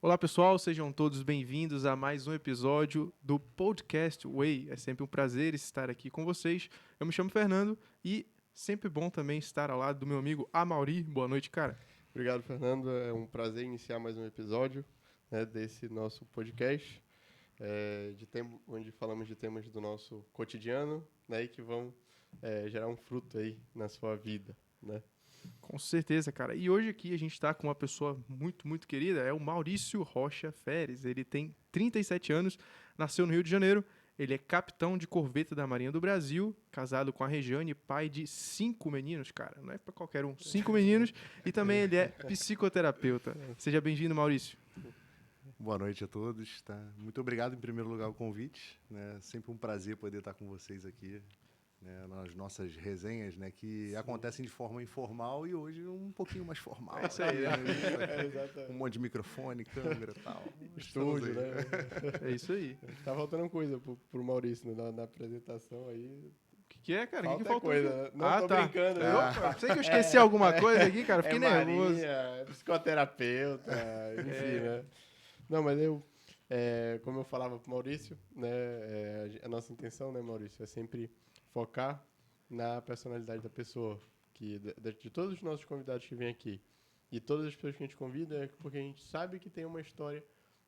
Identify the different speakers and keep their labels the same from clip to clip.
Speaker 1: Olá pessoal, sejam todos bem-vindos a mais um episódio do Podcast Way. É sempre um prazer estar aqui com vocês. Eu me chamo Fernando e sempre bom também estar ao lado do meu amigo Amaury. Boa noite, cara.
Speaker 2: Obrigado, Fernando. É um prazer iniciar mais um episódio, né, desse nosso podcast, onde falamos de temas do nosso cotidiano, né, e que vão gerar um fruto aí na sua vida, né?
Speaker 1: Com certeza, cara. E hoje aqui a gente está com uma pessoa muito querida, é o Maurício Rocha Feres. Ele tem 37 anos, nasceu no Rio de Janeiro, ele é capitão de corveta da Marinha do Brasil, casado com a Regiane, pai de 5 meninos, cara. Não é para qualquer um, 5 meninos. E também ele é psicoterapeuta. Seja bem-vindo, Maurício.
Speaker 3: Boa noite a todos. Tá? Muito obrigado, em primeiro lugar, o convite. Né? Sempre um prazer poder estar com vocês aqui, né? Nas nossas resenhas, né? Que
Speaker 2: Sim.
Speaker 3: acontecem de forma informal e hoje um pouquinho mais formal.
Speaker 1: É isso aí.
Speaker 3: Um monte de microfone, câmera e tal.
Speaker 2: Estúdio, né?
Speaker 1: É isso aí.
Speaker 2: Tá faltando coisa pro Maurício, né, na apresentação aí.
Speaker 1: O que é, cara? O que
Speaker 2: Falta
Speaker 1: faltou?
Speaker 2: coisa, né? Não, tô brincando. Né?
Speaker 1: Opa, sei que eu esqueci alguma coisa aqui, cara. Fiquei nervoso.
Speaker 2: Marinha, é psicoterapeuta, enfim, né? Não, mas como eu falava pro Maurício, né, a nossa intenção, né, Maurício, é sempre focar na personalidade da pessoa, que de todos os nossos convidados que vêm aqui e todas as pessoas que a gente convida, é porque a gente sabe que tem uma história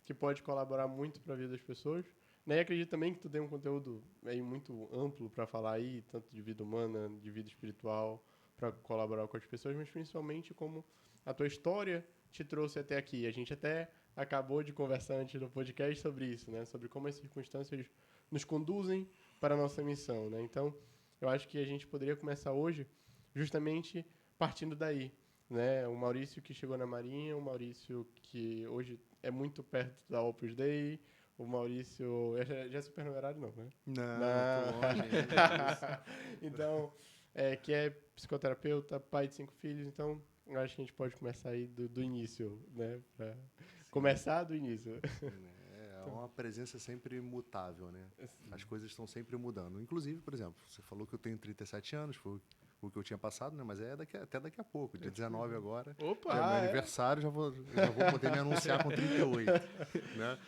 Speaker 2: que pode colaborar muito para a vida das pessoas, né? E acredito também que tu tem um conteúdo aí muito amplo para falar aí, tanto de vida humana, de vida espiritual, para colaborar com as pessoas, mas principalmente como a tua história te trouxe até aqui. A gente até acabou de conversar antes do podcast sobre isso, né? Sobre como as circunstâncias nos conduzem para a nossa missão, né? Então, eu acho que a gente poderia começar hoje justamente partindo daí, né? O Maurício que chegou na Marinha, o Maurício que hoje é muito perto da Opus Dei, o Maurício... Já é supernumerário, não, né?
Speaker 3: Não, tô longe.
Speaker 2: Então, que é psicoterapeuta, pai de 5 filhos, então eu acho que a gente pode começar aí do início, né? Pra começar do início.
Speaker 3: É uma presença sempre mutável, né? As coisas estão sempre mudando. Inclusive, por exemplo, você falou que eu tenho 37 anos, foi o que eu tinha passado, né? Mas até daqui a pouco, dia 19 agora.
Speaker 1: Opa!
Speaker 3: É meu aniversário, já vou poder me anunciar com 38. Né?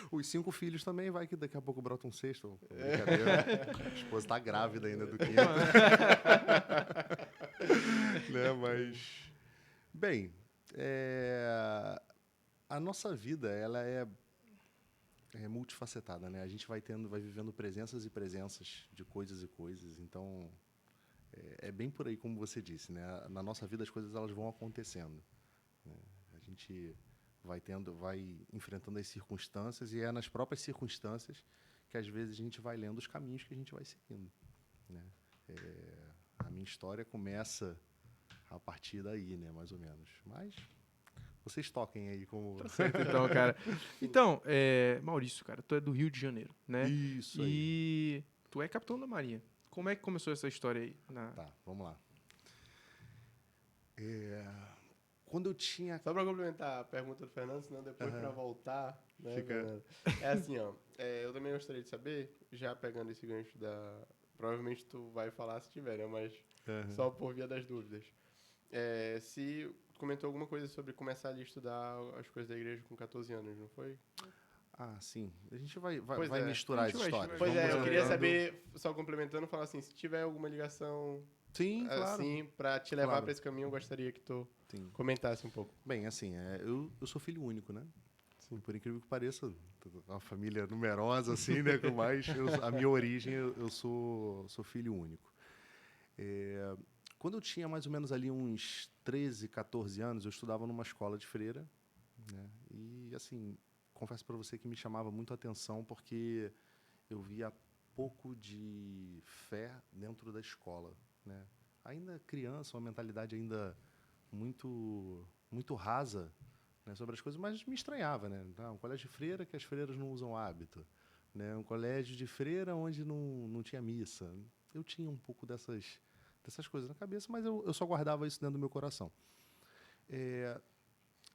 Speaker 3: Os 5 filhos também, vai que daqui a pouco brota um sexto. Brincadeira. A esposa tá grávida ainda do quinto. Né? Mas, bem, a nossa vida, ela é multifacetada, né? A gente vai vivendo presenças e presenças de coisas e coisas. Então, é bem por aí, como você disse, né? Na nossa vida as coisas elas vão acontecendo, né? A gente vai enfrentando as circunstâncias e é nas próprias circunstâncias que às vezes a gente vai lendo os caminhos que a gente vai seguindo, né? A minha história começa a partir daí, né? Mais ou menos. Mas vocês toquem aí como...
Speaker 1: Tá certo, então, cara. Então, Maurício, cara, tu é do Rio de Janeiro, né?
Speaker 3: Isso aí.
Speaker 1: E tu é capitão da Marinha. Como é que começou essa história aí?
Speaker 3: Tá, vamos lá. Quando eu tinha...
Speaker 2: Só para complementar a pergunta do Fernando, senão depois para voltar, né,
Speaker 3: Fica...
Speaker 2: Fernando? É assim, ó, eu também gostaria de saber, já pegando esse gancho provavelmente tu vai falar se tiver, né? Mas só por via das dúvidas. Se tu comentou alguma coisa sobre começar a estudar as coisas da igreja com 14 anos, não foi?
Speaker 3: Ah, sim. A gente vai
Speaker 2: misturar
Speaker 3: as histórias.
Speaker 2: Pois
Speaker 3: Vamos
Speaker 2: eu queria
Speaker 3: andando.
Speaker 2: saber, só complementando, falar assim, se tiver alguma ligação...
Speaker 3: Sim, claro.
Speaker 2: Assim, para te levar
Speaker 3: Claro.
Speaker 2: para esse caminho, eu gostaria que tu
Speaker 3: Sim.
Speaker 2: comentasse um pouco.
Speaker 3: Bem, assim, eu sou filho único, né?
Speaker 2: Sim.
Speaker 3: Por incrível que pareça, uma família numerosa, assim, né? Mas a minha origem, eu sou filho único. Quando eu tinha mais ou menos ali uns 13, 14 anos, eu estudava numa escola de freira, né? E, assim, confesso para você que me chamava muito a atenção porque eu via pouco de fé dentro da escola, né? Ainda criança, uma mentalidade ainda muito rasa, né, sobre as coisas, mas me estranhava, né? Um colégio de freira que as freiras não usam hábito, né? Um colégio de freira onde não tinha missa. Eu tinha um pouco dessas coisas na cabeça, mas eu só guardava isso dentro do meu coração.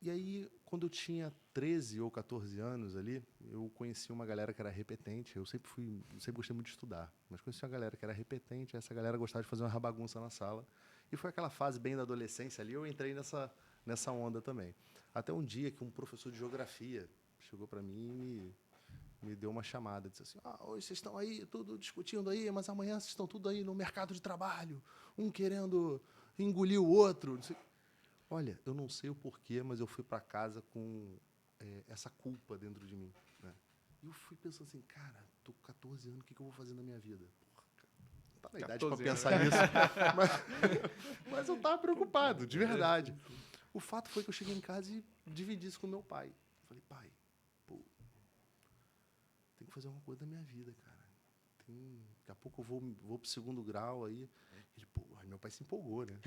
Speaker 3: E aí, quando eu tinha 13 ou 14 anos ali, eu conheci uma galera que era repetente. Eu sempre gostei muito de estudar, mas conheci uma galera que era repetente. Essa galera gostava de fazer uma bagunça na sala. E foi aquela fase bem da adolescência ali, eu entrei nessa onda também. Até um dia que um professor de geografia chegou para mim e me deu uma chamada, disse assim, hoje vocês estão aí tudo discutindo aí, mas amanhã vocês estão tudo aí no mercado de trabalho, um querendo engolir o outro. Não sei. Olha, eu não sei o porquê, mas eu fui para casa com essa culpa dentro de mim, né? E eu fui pensando assim, cara, tô com 14 anos, o que eu vou fazer na minha vida? Porra, cara, não tá na idade para pensar nisso. Mas eu tava preocupado, de verdade. O fato foi que eu cheguei em casa e dividi isso com meu pai. Falei, pai, pô, tem que fazer alguma coisa da minha vida, cara. Daqui a pouco eu vou pro 2º grau aí. Ele, pô, aí meu pai se empolgou, né?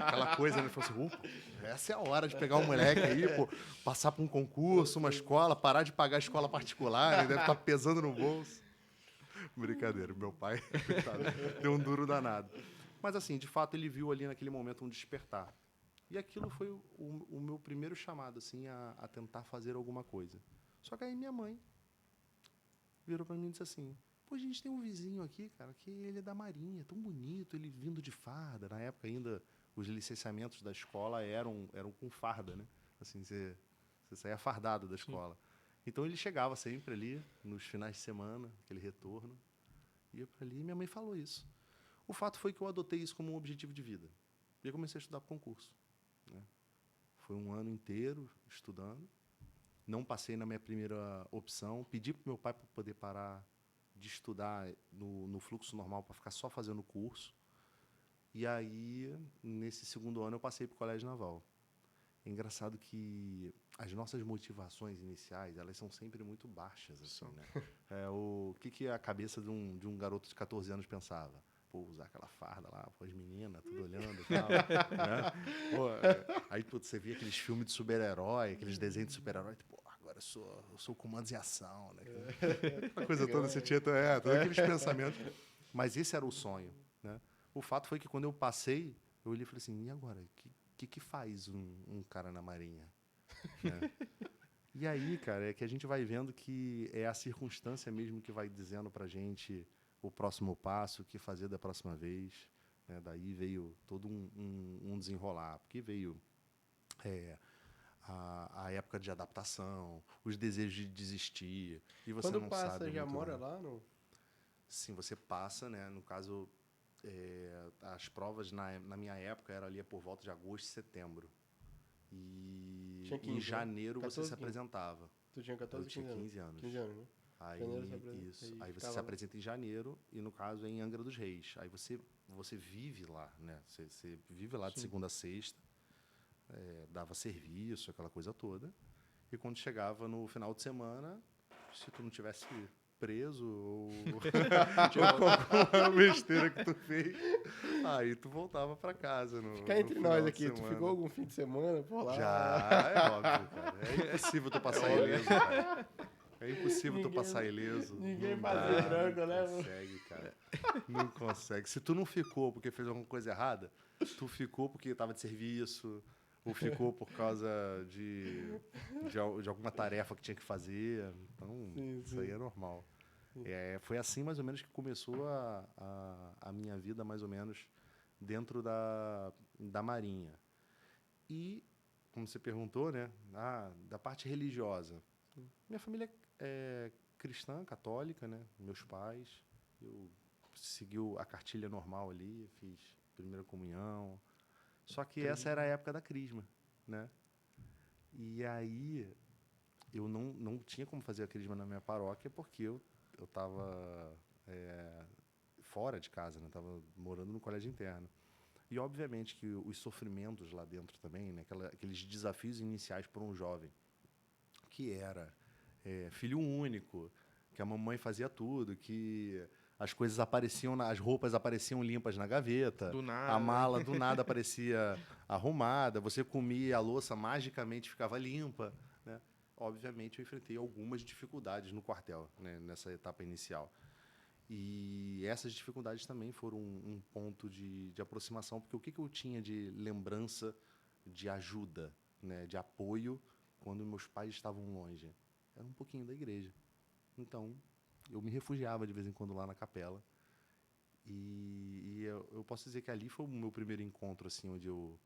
Speaker 3: Aquela coisa, né? Ele falou assim, opa, essa é a hora de pegar um moleque aí, pô, passar por um concurso, uma escola, parar de pagar a escola particular, né? Deve estar pesando no bolso. Brincadeira, meu pai, coitado, deu um duro danado. Mas assim, de fato, ele viu ali naquele momento um despertar. E aquilo foi o meu primeiro chamado, assim, a tentar fazer alguma coisa. Só que aí minha mãe virou para mim e disse assim, pô, a gente tem um vizinho aqui, cara, que ele é da Marinha, tão bonito, ele vindo de farda. Na época ainda, os licenciamentos da escola eram com farda, né? Assim, você saía fardado da escola. Então ele chegava sempre ali, nos finais de semana, aquele retorno, ia para ali e minha mãe falou isso. O fato foi que eu adotei isso como um objetivo de vida. E eu comecei a estudar para concurso, né? Foi um ano inteiro estudando. Não passei na minha primeira opção. Pedi para meu pai para poder parar de estudar no fluxo normal, para ficar só fazendo curso. E aí, nesse 2º ano, eu passei para o Colégio Naval. É engraçado que as nossas motivações iniciais, elas são sempre muito baixas, assim, né? O que a cabeça de um garoto de 14 anos pensava? Pô, usar aquela farda lá, pô, as meninas, tudo olhando e tal, né? Pô, aí putz, você via aqueles filmes de super-herói, aqueles desenhos de super-herói, pô, agora eu sou comandos em ação, né? Aquela coisa toda, você tinha todos aqueles pensamentos. Mas esse era o sonho, né? O fato foi que quando eu passei, eu olhei e falei assim, e agora? O que faz um cara na Marinha? Né? E aí, cara, é que a gente vai vendo que é a circunstância mesmo que vai dizendo pra gente o próximo passo, o que fazer da próxima vez, né? Daí veio todo um desenrolar, porque veio a época de adaptação, os desejos de desistir, e você
Speaker 2: Quando
Speaker 3: não
Speaker 2: passa,
Speaker 3: sabe
Speaker 2: já
Speaker 3: muito
Speaker 2: mora
Speaker 3: bem.
Speaker 2: lá? Não?
Speaker 3: Sim, você passa, né? No caso, as provas na minha época eram ali por volta de agosto e setembro. E
Speaker 2: Tinha 15,
Speaker 3: em
Speaker 2: né?
Speaker 3: janeiro
Speaker 2: 14,
Speaker 3: você se
Speaker 2: 15.
Speaker 3: apresentava.
Speaker 2: Tu tinha 14,
Speaker 3: Eu tinha 15 anos.
Speaker 2: 15 anos, né? Janeiro você
Speaker 3: Isso. Aí você
Speaker 2: ficava
Speaker 3: se
Speaker 2: lá.
Speaker 3: apresenta em janeiro e, no caso, é em Angra dos Reis. Aí você vive lá, né? Você vive lá de segunda a sexta, dava serviço, aquela coisa toda. E quando chegava no final de semana, se tu não tivesse preso ou com alguma besteira que tu fez, aí tu voltava para casa no
Speaker 2: Ficar entre
Speaker 3: no
Speaker 2: nós
Speaker 3: final de
Speaker 2: aqui, tu ficou
Speaker 3: semana.
Speaker 2: algum fim de semana por lá?
Speaker 3: Já, é óbvio, cara. É impossível tu passar ileso, cara. É impossível tu
Speaker 2: Ninguém-
Speaker 3: passar ileso.
Speaker 2: ninguém
Speaker 3: Não
Speaker 2: fazia
Speaker 3: dá,
Speaker 2: branco,
Speaker 3: não
Speaker 2: né?
Speaker 3: consegue, cara. Não consegue. Se tu não ficou porque fez alguma coisa errada, tu ficou porque estava de serviço, ou ficou por causa de alguma tarefa que tinha que fazer. Então,
Speaker 2: Sim,
Speaker 3: isso aí
Speaker 2: sim.
Speaker 3: é normal. Foi assim, mais ou menos, que começou a minha vida, mais ou menos, dentro da Marinha. E, como você perguntou, né, da parte religiosa. Minha família é cristã, católica, né? Meus pais. Eu segui a cartilha normal ali, fiz primeira comunhão. Só que essa era a época da crisma, né? E aí eu não tinha como fazer a crisma na minha paróquia porque eu estava fora de casa, né? Estava morando no colégio interno. E, obviamente, que os sofrimentos lá dentro também, né? Aqueles desafios iniciais para um jovem, que era filho único, que a mamãe fazia tudo, que as coisas apareciam, as roupas apareciam limpas na gaveta,
Speaker 1: Do
Speaker 3: a
Speaker 1: nada.
Speaker 3: mala do nada aparecia arrumada, você comia, a louça magicamente ficava limpa, né? Obviamente, eu enfrentei algumas dificuldades no quartel, né? Nessa etapa inicial. E essas dificuldades também foram um ponto de aproximação, porque o que eu tinha de lembrança de ajuda, né, de apoio, quando meus pais estavam longe? Era um pouquinho da igreja. Então, eu me refugiava de vez em quando lá na capela. E eu posso dizer que ali foi o meu primeiro encontro, assim, onde eu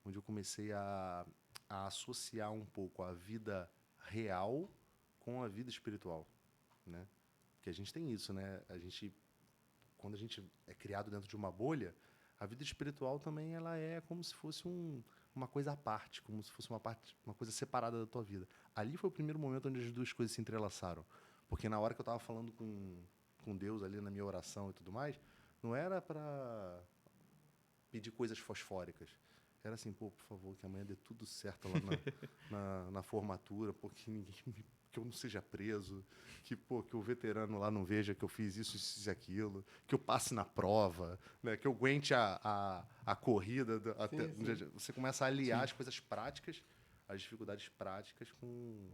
Speaker 3: onde eu comecei a associar um pouco a vida real com a vida espiritual, né? Porque a gente tem isso, né? Quando a gente é criado dentro de uma bolha, a vida espiritual também ela é como se fosse uma coisa à parte, como se fosse uma coisa separada da tua vida. Ali foi o primeiro momento onde as duas coisas se entrelaçaram. Porque na hora que eu estava falando com Deus ali na minha oração e tudo mais, não era para pedir coisas fosfóricas. Era assim, pô, por favor, que amanhã dê tudo certo lá na formatura, pô, que eu não seja preso, que o veterano lá não veja que eu fiz isso e aquilo, que eu passe na prova, né, que eu aguente a corrida.
Speaker 2: Sim.
Speaker 3: Você começa a aliar as coisas práticas, as dificuldades práticas com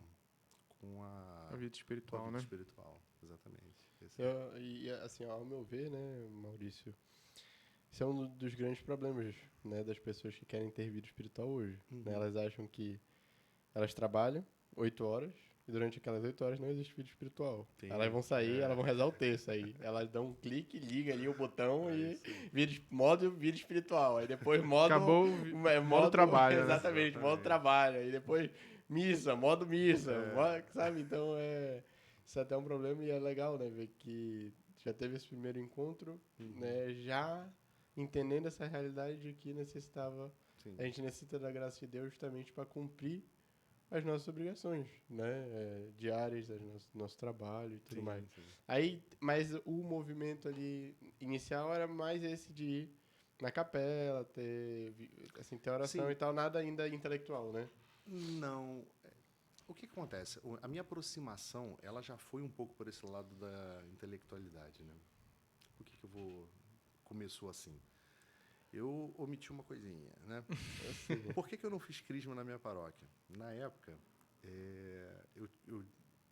Speaker 1: A vida
Speaker 3: com a
Speaker 1: espiritual,
Speaker 3: vida
Speaker 1: né?
Speaker 3: espiritual. Exatamente.
Speaker 2: E assim, ao meu ver, né, Maurício, isso é um dos grandes problemas, né, das pessoas que querem ter vida espiritual hoje. Né? Elas acham que elas trabalham 8 horas e durante aquelas 8 horas não existe vida espiritual.
Speaker 3: Tem,
Speaker 2: Elas vão sair,
Speaker 3: é.
Speaker 2: elas vão rezar o texto aí. Elas dão um clique, liga ali o botão
Speaker 3: É
Speaker 2: e
Speaker 3: isso aí.
Speaker 2: modo vida espiritual. Aí depois
Speaker 1: Acabou
Speaker 2: modo
Speaker 1: trabalho, né?
Speaker 2: exatamente, modo
Speaker 3: Exatamente.
Speaker 2: trabalho. Aí depois modo missa,
Speaker 3: É.
Speaker 2: sabe? Então isso é até um problema e é legal, né, ver que já teve esse primeiro encontro, né, já entendendo essa realidade de que
Speaker 3: Sim.
Speaker 2: a gente necessita da graça de Deus justamente para cumprir as nossas obrigações, né, diárias, nosso trabalho e tudo
Speaker 3: Sim,
Speaker 2: mais.
Speaker 3: sim.
Speaker 2: Aí, mas o movimento ali inicial era mais esse de ir na capela, ter oração
Speaker 3: Sim.
Speaker 2: e tal, nada ainda intelectual, né?
Speaker 3: Não. O que acontece? A minha aproximação, ela já foi um pouco por esse lado da intelectualidade, né? Por que começou assim? Eu omiti uma coisinha, né?
Speaker 2: Assim,
Speaker 3: Por que eu não fiz crisma na minha paróquia? Na época, eu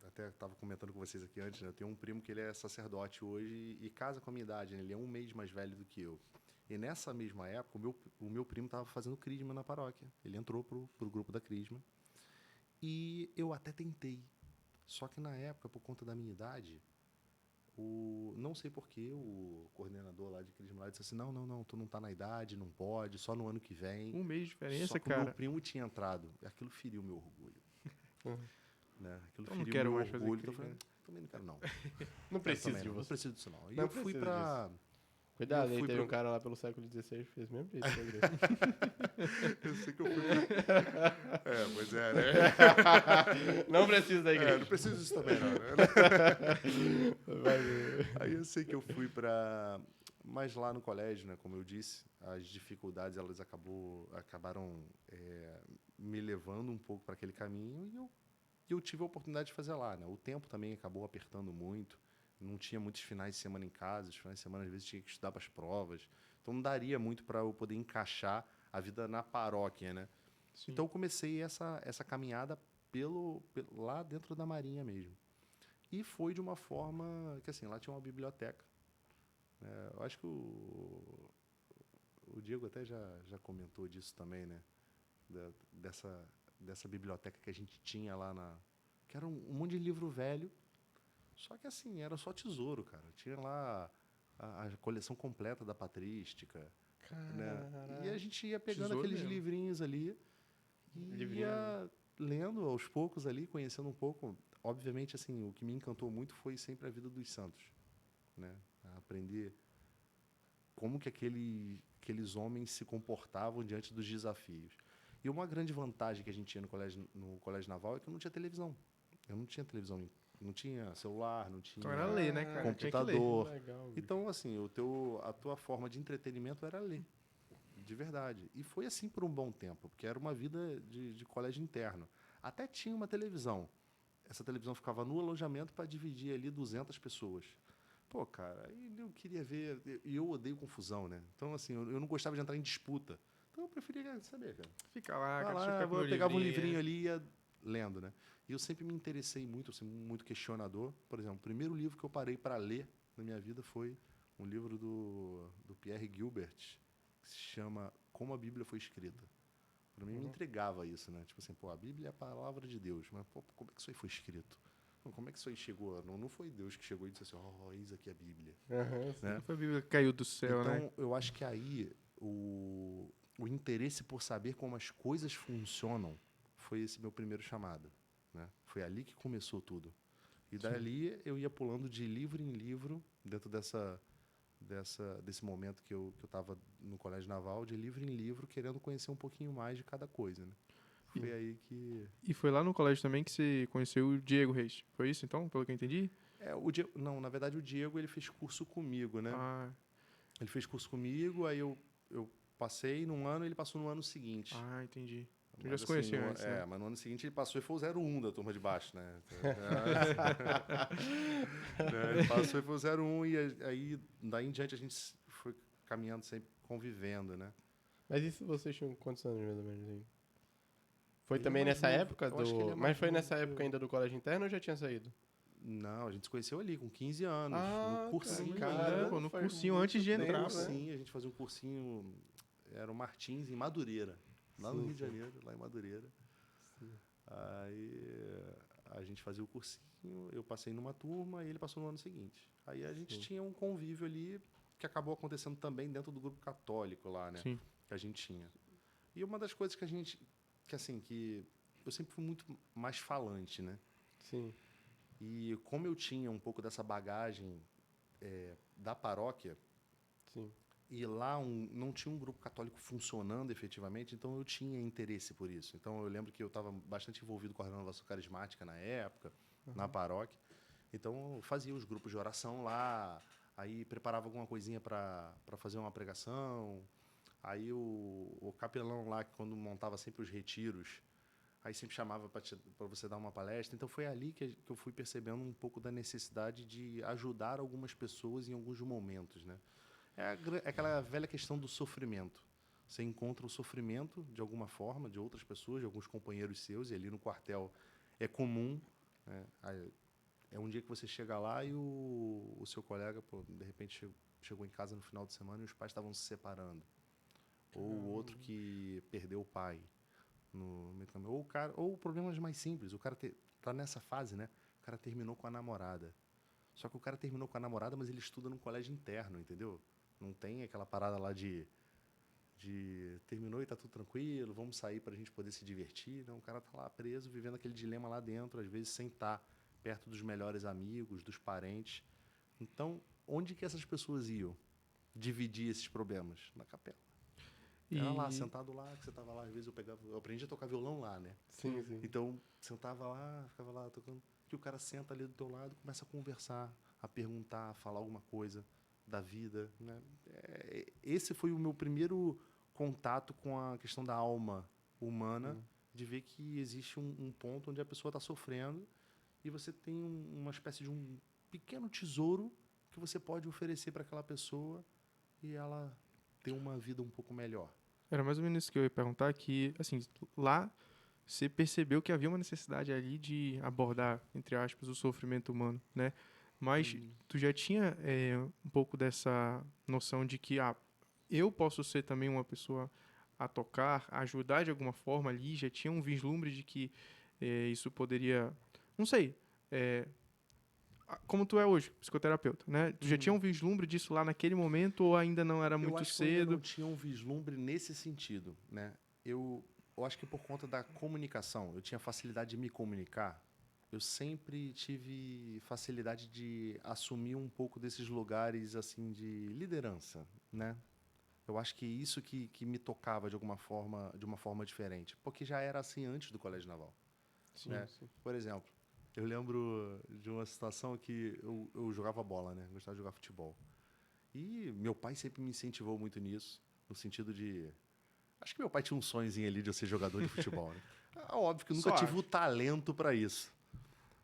Speaker 3: até estava comentando com vocês aqui antes, né? Eu tenho um primo que ele é sacerdote hoje e casa com a minha idade, né? Ele é um mês mais velho do que eu. E nessa mesma época, o meu primo estava fazendo crisma na paróquia. Ele entrou pro grupo da crisma. E eu até tentei. Só que na época, por conta da minha idade, não sei porquê, o coordenador lá de crisma lá disse assim, não, tu não tá na idade, não pode, só no ano que vem.
Speaker 1: Um mês de
Speaker 3: Só
Speaker 1: diferença,
Speaker 3: que o meu
Speaker 1: cara.
Speaker 3: primo tinha entrado. E aquilo feriu meu orgulho.
Speaker 2: uhum.
Speaker 3: Né? Aquilo
Speaker 1: Eu não
Speaker 3: feriu
Speaker 1: quero
Speaker 3: meu
Speaker 1: mais fazer
Speaker 3: orgulho. Então eu
Speaker 1: crisma.
Speaker 3: falei, também não quero não.
Speaker 2: Não
Speaker 3: Quero
Speaker 2: preciso
Speaker 3: também
Speaker 2: de
Speaker 3: não. Não
Speaker 2: você.
Speaker 3: preciso disso não. E
Speaker 2: Não
Speaker 3: eu fui
Speaker 2: precisa
Speaker 3: pra...
Speaker 2: Cuidado,
Speaker 3: eu
Speaker 2: aí
Speaker 3: fui
Speaker 2: teve
Speaker 3: pro-
Speaker 2: um cara lá pelo século XVI que fez o mesmo jeito com a igreja.
Speaker 3: Eu sei que eu fui pois é, né?
Speaker 2: Não precisa da igreja.
Speaker 3: Não preciso disso também não, né?
Speaker 2: Mas,
Speaker 3: Aí eu sei que eu fui para... Mas lá no colégio, né, como eu disse, as dificuldades elas acabaram me levando um pouco para aquele caminho e eu tive a oportunidade de fazer lá, né? O tempo também acabou apertando muito, não tinha muitos finais de semana em casa, os finais de semana às vezes tinha que estudar para as provas, então não daria muito para eu poder encaixar a vida na paróquia, né?
Speaker 1: Sim.
Speaker 3: Então eu comecei essa caminhada lá dentro da Marinha mesmo. E foi de uma forma que, assim, lá tinha uma biblioteca. Eu acho que o Diego até já comentou disso também, né? Dessa biblioteca que a gente tinha lá que era um monte de livro velho, só que, assim, era só tesouro, cara. Tinha lá a coleção completa da patrística, né? E a gente ia pegando
Speaker 1: Tesouro
Speaker 3: aqueles
Speaker 1: mesmo.
Speaker 3: livrinhos ali e
Speaker 2: Livrinho.
Speaker 3: ia lendo aos poucos ali, conhecendo um pouco. Obviamente, assim, o que me encantou muito foi sempre a vida dos santos, né? Aprender como que aqueles homens se comportavam diante dos desafios. E uma grande vantagem que a gente tinha no colégio naval é que eu não tinha televisão. Eu não tinha televisão, não tinha celular, não tinha
Speaker 1: Então era ler, né, cara? Tinha que ler.
Speaker 3: computador.
Speaker 2: Legal, bicho.
Speaker 3: Então, assim, a tua forma de entretenimento era ler, de verdade. E foi assim por um bom tempo, porque era uma vida de colégio interno. Até tinha uma televisão. Essa televisão ficava no alojamento para dividir ali 200 pessoas. Pô, cara, aí eu queria ver. E eu odeio confusão, né? Então, assim, eu não gostava de entrar em disputa. Então, eu preferia saber, cara.
Speaker 1: Fica lá,
Speaker 3: Vai
Speaker 1: cara. Deixa eu
Speaker 3: lá,
Speaker 1: ficar com
Speaker 3: eu
Speaker 1: meu
Speaker 3: pegava um
Speaker 1: livrinho.
Speaker 3: livrinho ali e ia lendo, né? E eu sempre me interessei muito, eu sempre muito questionador. Por exemplo, o primeiro livro que eu parei para ler na minha vida foi um livro do Pierre Gilbert, que se chama Como a Bíblia Foi Escrita. Para mim, me intrigava isso, né? Tipo assim, pô, a Bíblia é a palavra de Deus, mas pô, como é que isso aí foi escrito? Como é que isso aí chegou? Não foi Deus que chegou e disse assim, eis aqui a Bíblia.
Speaker 2: Aham, sim.
Speaker 3: Né?
Speaker 1: Não foi a Bíblia que caiu do céu, né?
Speaker 3: Então, eu acho que aí o o interesse por saber como as coisas funcionam foi esse meu primeiro chamado, né? Foi ali que começou tudo. E dali eu ia pulando de livro em livro, dentro desse momento que eu estava no Colégio Naval, de livro em livro, querendo conhecer um pouquinho mais de cada coisa, né? Foi aí que...
Speaker 1: E foi lá no colégio também que você conheceu o Diego Reis. Foi isso, então, pelo que eu entendi?
Speaker 3: Não, na verdade o Diego ele fez curso comigo, né?
Speaker 1: Ah,
Speaker 3: Ele fez curso comigo, aí eu passei num ano e ele passou no ano seguinte.
Speaker 1: entendi. Tu já
Speaker 3: Mas,
Speaker 1: se
Speaker 3: assim,
Speaker 1: conhecia antes, né?
Speaker 3: mas no ano seguinte ele passou e foi o 01 da turma de baixo, né? Ele passou e foi o 01 e aí daí em diante a gente foi caminhando sempre convivendo, né?
Speaker 2: Mas isso vocês tinham quantos anos, mais ou menos, hein? Foi
Speaker 3: Ele é
Speaker 2: também
Speaker 3: mais
Speaker 2: nessa
Speaker 3: novo.
Speaker 2: época
Speaker 3: Eu acho que ele é
Speaker 2: Mas
Speaker 3: mais
Speaker 2: foi
Speaker 3: novo
Speaker 2: nessa
Speaker 3: que
Speaker 2: época
Speaker 3: eu.
Speaker 2: ainda do colégio interno ou já tinha saído?
Speaker 3: Não, a gente se conheceu ali com 15 anos,
Speaker 2: Ah,
Speaker 3: no cursinho.
Speaker 2: cara,
Speaker 1: pô, no
Speaker 2: faz
Speaker 1: cursinho
Speaker 2: muito
Speaker 1: antes de
Speaker 2: tempo,
Speaker 1: entrar,
Speaker 2: né?
Speaker 3: Cursinho, a gente fazia um cursinho, era o Martins, em Madureira, lá no
Speaker 2: Sim,
Speaker 3: Rio de
Speaker 2: sim.
Speaker 3: Janeiro, lá em Madureira. Aí a gente fazia o cursinho, eu passei numa turma e ele passou no ano seguinte. Aí a gente
Speaker 2: Sim.
Speaker 3: tinha um convívio ali que acabou acontecendo também dentro do grupo católico lá, né?
Speaker 1: Sim.
Speaker 3: Que a gente tinha. E uma das coisas que eu sempre fui muito mais falante, né?
Speaker 2: Sim.
Speaker 3: E como eu tinha um pouco dessa bagagem da paróquia,
Speaker 2: Sim.
Speaker 3: e lá não tinha um grupo católico funcionando efetivamente, então eu tinha interesse por isso. Então eu lembro que eu estava bastante envolvido com a renovação carismática na época, na paróquia. Então eu fazia os grupos de oração lá, aí preparava alguma coisinha para fazer uma pregação. Aí o capelão lá, quando montava sempre os retiros, aí sempre chamava para você dar uma palestra. Então foi ali que eu fui percebendo um pouco da necessidade de ajudar algumas pessoas em alguns momentos, né? É aquela velha questão do sofrimento. Você encontra o sofrimento de alguma forma, de outras pessoas, de alguns companheiros seus, e ali no quartel é comum, né? É um dia que você chega lá e o seu colega, pô, de repente chegou em casa no final de semana e os pais estavam se separando. Ou o outro que perdeu o pai no meio do caminho. Ou problemas mais simples. O cara tá nessa fase, né? O cara terminou com a namorada. Só que o cara terminou com a namorada, mas ele estuda num colégio interno, entendeu? Não tem aquela parada lá de terminou e tá tudo tranquilo, vamos sair pra gente poder se divertir. Não, o cara tá lá preso, vivendo aquele dilema lá dentro, às vezes sem estar perto dos melhores amigos, dos parentes. Então, onde que essas pessoas iam dividir esses problemas? Na capela. Era lá,
Speaker 1: E,
Speaker 3: sentado lá, que você tava lá, às vezes eu aprendi a tocar violão lá, né?
Speaker 2: Sim, sim.
Speaker 3: Então, sentava lá, ficava lá tocando, que o cara senta ali do teu lado, começa a conversar, a perguntar, a falar alguma coisa da vida, né? Esse foi o meu primeiro contato com a questão da alma humana, de ver que existe um ponto onde a pessoa está sofrendo e você tem uma espécie de um pequeno tesouro que você pode oferecer para aquela pessoa e ela ter uma vida um pouco melhor.
Speaker 1: era mais ou menos isso que eu ia perguntar, que, assim, lá você percebeu que havia uma necessidade ali de abordar, entre aspas, o sofrimento humano, né? Mas tu já tinha um pouco dessa noção de que, eu posso ser também uma pessoa a tocar, a ajudar de alguma forma ali, já tinha um vislumbre de que isso poderia, não sei, como tu é hoje, psicoterapeuta, né? Tu já tinha um vislumbre disso lá naquele momento ou ainda não era
Speaker 3: Eu
Speaker 1: muito
Speaker 3: acho que eu ainda não
Speaker 1: cedo?
Speaker 3: tinha um vislumbre nesse sentido, né? Eu acho que por conta da comunicação, eu tinha facilidade de me comunicar. Eu sempre tive facilidade de assumir um pouco desses lugares assim de liderança, né? Eu acho que isso que me tocava de alguma forma, de uma forma diferente, porque já era assim antes do Colégio Naval,
Speaker 2: Sim,
Speaker 3: né?
Speaker 2: sim.
Speaker 3: Por exemplo, eu lembro de uma situação que eu jogava bola, né? Gostava de jogar futebol. E meu pai sempre me incentivou muito nisso, no sentido de... Acho que meu pai tinha um sonhozinho ali de eu ser jogador de futebol, né? Óbvio que eu nunca
Speaker 1: Só
Speaker 3: tive o
Speaker 1: acho.
Speaker 3: talento para isso.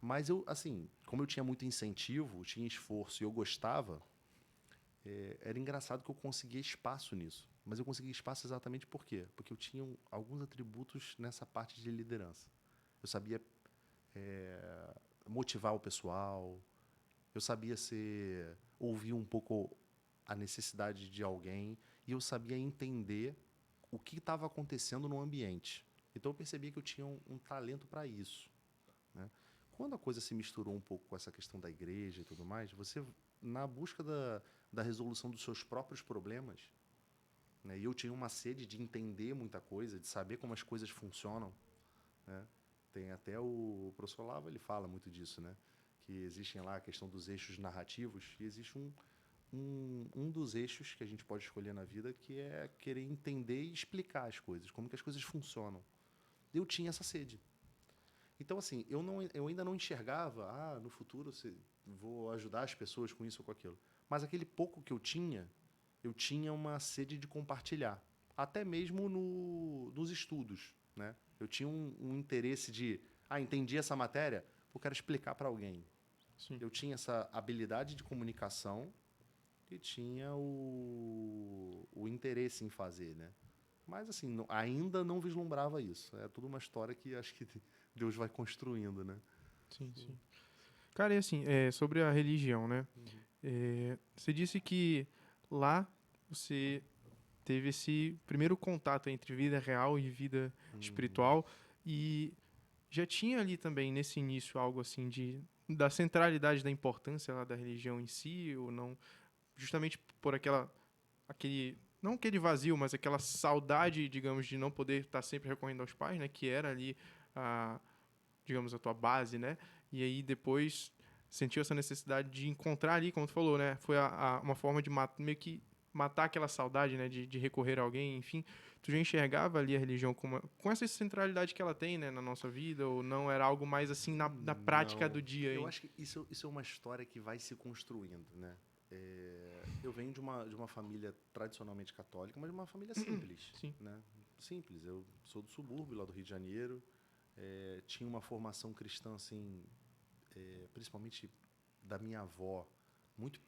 Speaker 3: Mas eu, assim, como eu tinha muito incentivo, tinha esforço e eu gostava, era engraçado que eu conseguia espaço nisso. Mas eu conseguia espaço exatamente por quê? Porque eu tinha alguns atributos nessa parte de liderança. Eu sabia motivar o pessoal, eu sabia ouvir um pouco a necessidade de alguém e eu sabia entender o que estava acontecendo no ambiente. Então eu percebia que eu tinha um talento para isso, né? Quando a coisa se misturou um pouco com essa questão da igreja e tudo mais, você, na busca da resolução dos seus próprios problemas, né? E eu tinha uma sede de entender muita coisa, de saber como as coisas funcionam, né? Tem até o professor Lava, ele fala muito disso, né? Que existem lá a questão dos eixos narrativos, e existe um dos eixos que a gente pode escolher na vida, que é querer entender e explicar as coisas, como que as coisas funcionam. Eu tinha essa sede. Então, assim, eu ainda não enxergava, no futuro vou ajudar as pessoas com isso ou com aquilo. Mas aquele pouco que eu tinha uma sede de compartilhar. Até mesmo nos estudos, né? Eu tinha um interesse de, entendi essa matéria, eu quero explicar para alguém.
Speaker 1: Sim.
Speaker 3: Eu tinha essa habilidade de comunicação e tinha o interesse em fazer, né? Mas, assim, ainda não vislumbrava isso. É tudo uma história que acho que Deus vai construindo, né?
Speaker 1: Sim, sim. Cara, e assim, sobre a religião, né? Você disse que lá você teve esse primeiro contato entre vida real e vida espiritual e já tinha ali também nesse início algo assim da centralidade da importância lá da religião em si ou não, justamente por aquele não aquele vazio, mas aquela saudade, digamos, de não poder estar sempre recorrendo aos pais, né, que era ali a, digamos, a tua base, né? E aí depois sentiu essa necessidade de encontrar ali, como tu falou, né? Foi uma forma de meio que matar aquela saudade, né? De recorrer a alguém, enfim. Tu já enxergava ali a religião com essa centralidade que ela tem, né? Na nossa vida? Ou não era algo mais assim na prática do
Speaker 3: Não,
Speaker 1: dia?
Speaker 3: eu
Speaker 1: Hein?
Speaker 3: acho que isso é uma história que vai se construindo, né? Eu venho de uma família tradicionalmente católica, mas de uma família simples,
Speaker 1: Sim,
Speaker 3: né? Simples. Eu sou do subúrbio, lá do Rio de Janeiro. Tinha uma formação cristã, assim, principalmente da minha avó,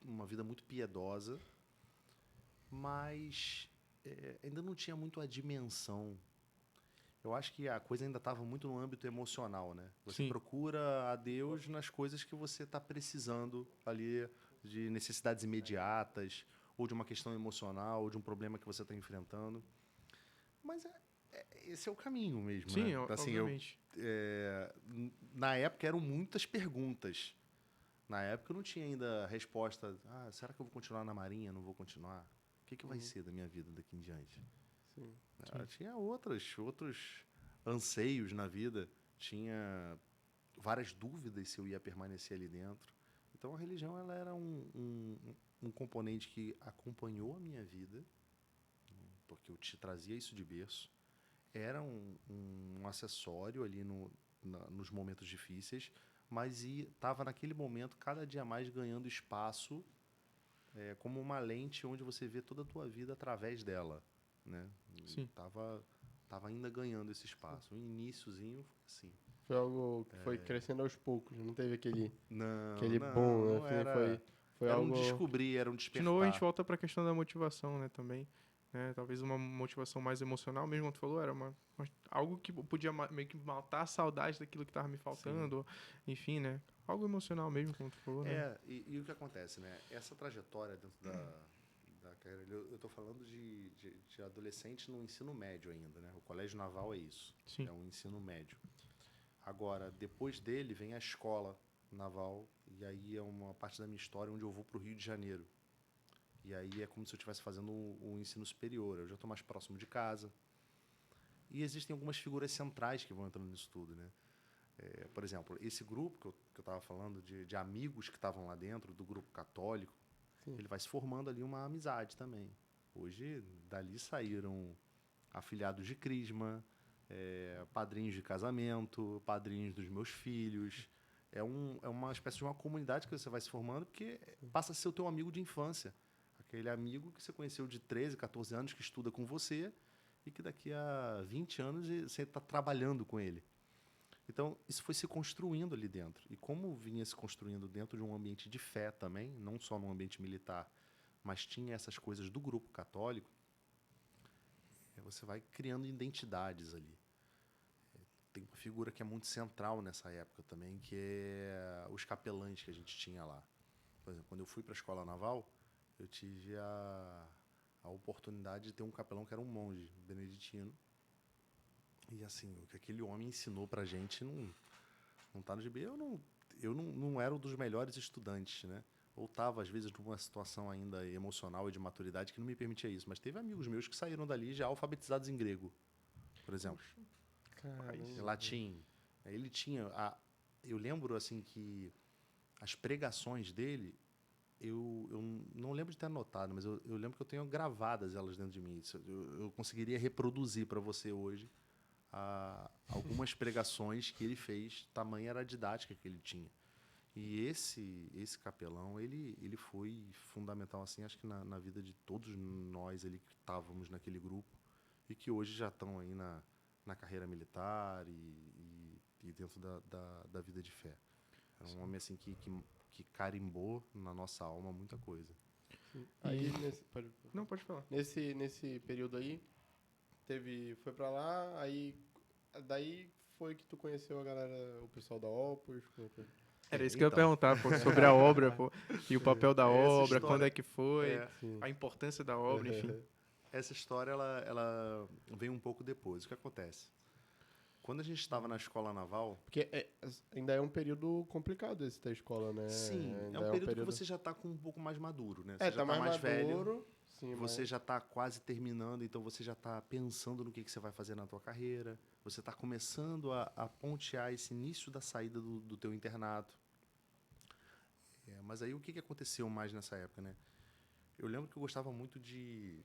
Speaker 3: uma vida muito piedosa, mas ainda não tinha muito a dimensão. Eu acho que a coisa ainda estava muito no âmbito emocional, né? Você
Speaker 1: sim,
Speaker 3: procura a Deus nas coisas que você está precisando ali, de necessidades imediatas, ou de uma questão emocional, ou de um problema que você está enfrentando. Mas esse é o caminho mesmo,
Speaker 1: sim,
Speaker 3: né? Assim,
Speaker 1: obviamente.
Speaker 3: na época eram muitas perguntas. Na época eu não tinha ainda resposta. Será que eu vou continuar na Marinha? Não vou continuar? O que vai ser da minha vida daqui em diante?
Speaker 2: Sim.
Speaker 3: Tinha outros anseios na vida, tinha várias dúvidas se eu ia permanecer ali dentro. Então a religião ela era um componente que acompanhou a minha vida, porque eu te trazia isso de berço. Era um acessório ali nos momentos difíceis, mas estava naquele momento cada dia mais ganhando espaço, como uma lente onde você vê toda a tua vida através dela, né?
Speaker 1: Sim.
Speaker 3: Tava ainda ganhando esse espaço. O iniciozinho foi assim.
Speaker 2: Foi algo que foi crescendo aos poucos, não teve
Speaker 3: Não,
Speaker 2: aquele boom, né?
Speaker 3: não
Speaker 2: Assim,
Speaker 3: era.
Speaker 2: foi
Speaker 3: Era um
Speaker 2: algo...
Speaker 3: descobrir, era um
Speaker 1: De novo, a gente
Speaker 3: despertar.
Speaker 1: volta para a questão da motivação, né, também. Né? Talvez uma motivação mais emocional, mesmo como tu falou, era algo que podia meio que matar a saudade daquilo que estava me
Speaker 3: Sim.
Speaker 1: faltando, ou, enfim, né? Algo emocional mesmo, como tu falou, né?
Speaker 3: E o que acontece, né? Essa trajetória dentro da carreira, eu estou falando de adolescente no ensino médio ainda, né? O colégio naval é isso,
Speaker 1: Sim,
Speaker 3: é um ensino médio. Agora, depois dele vem a escola naval, e aí é uma parte da minha história onde eu vou para o Rio de Janeiro. E aí é como se eu estivesse fazendo um ensino superior, eu já estou mais próximo de casa. E existem algumas figuras centrais que vão entrando nisso tudo, né? Por exemplo, esse grupo que eu estava falando, de amigos que estavam lá dentro, do grupo católico,
Speaker 2: Sim.
Speaker 3: ele vai se formando ali uma amizade também. Hoje, dali saíram afilhados de crisma, padrinhos de casamento, padrinhos dos meus filhos. É uma espécie de uma comunidade que você vai se formando, porque passa a ser o teu amigo de infância. Aquele amigo que você conheceu de 13, 14 anos, que estuda com você e que daqui a 20 anos você está trabalhando com ele. Então, isso foi se construindo ali dentro. E como vinha se construindo dentro de um ambiente de fé também, não só no ambiente militar, mas tinha essas coisas do grupo católico, você vai criando identidades ali. Tem uma figura que é muito central nessa época também, que é os capelães que a gente tinha lá. Por exemplo, quando eu fui para a escola naval, eu tive a oportunidade de ter um capelão que era um monge beneditino. E assim, o que aquele homem ensinou para a gente não tá no gibi. Eu não era um dos melhores estudantes, né? ou estava, às vezes, numa situação ainda emocional e de maturidade que não me permitia isso. Mas teve amigos meus que saíram dali já alfabetizados em grego, por exemplo. Em latim. Ele tinha... eu lembro, assim, que as pregações dele, eu não lembro de ter anotado, mas eu lembro que eu tenho gravadas elas dentro de mim. Eu conseguiria reproduzir para você hoje algumas pregações que ele fez, tamanha era a didática que ele tinha. E esse capelão, ele foi fundamental, assim, acho que na vida de todos nós ali que estávamos naquele grupo e que hoje já estão aí na carreira militar e dentro da vida de fé. É um homem assim que carimbou na nossa alma muita coisa.
Speaker 2: Aí,
Speaker 1: Não, pode falar.
Speaker 2: nesse período aí, foi pra lá, aí daí foi que tu conheceu a galera, o pessoal da Opus? Como foi?
Speaker 1: Era isso que eu ia
Speaker 3: Então.
Speaker 1: perguntar, pô, sobre a obra, pô, e o papel da
Speaker 3: Essa
Speaker 1: obra,
Speaker 3: história-
Speaker 1: quando é que foi,
Speaker 2: Sim.
Speaker 1: a importância da obra, enfim.
Speaker 3: Essa história ela vem um pouco depois. O que acontece? Quando a gente estava na escola naval,
Speaker 2: Porque ainda é um período complicado esse da escola, né?
Speaker 3: sim,
Speaker 2: Ainda
Speaker 3: é um período que você já está com um pouco mais maduro, né? Você já
Speaker 2: tá
Speaker 3: está mais velho,
Speaker 2: maduro. Sim,
Speaker 3: você já está quase terminando, então você já está pensando no que você vai fazer na tua carreira, você está começando a pontear esse início da saída do teu internato. Mas aí o que aconteceu mais nessa época, né? Eu lembro que eu gostava muito de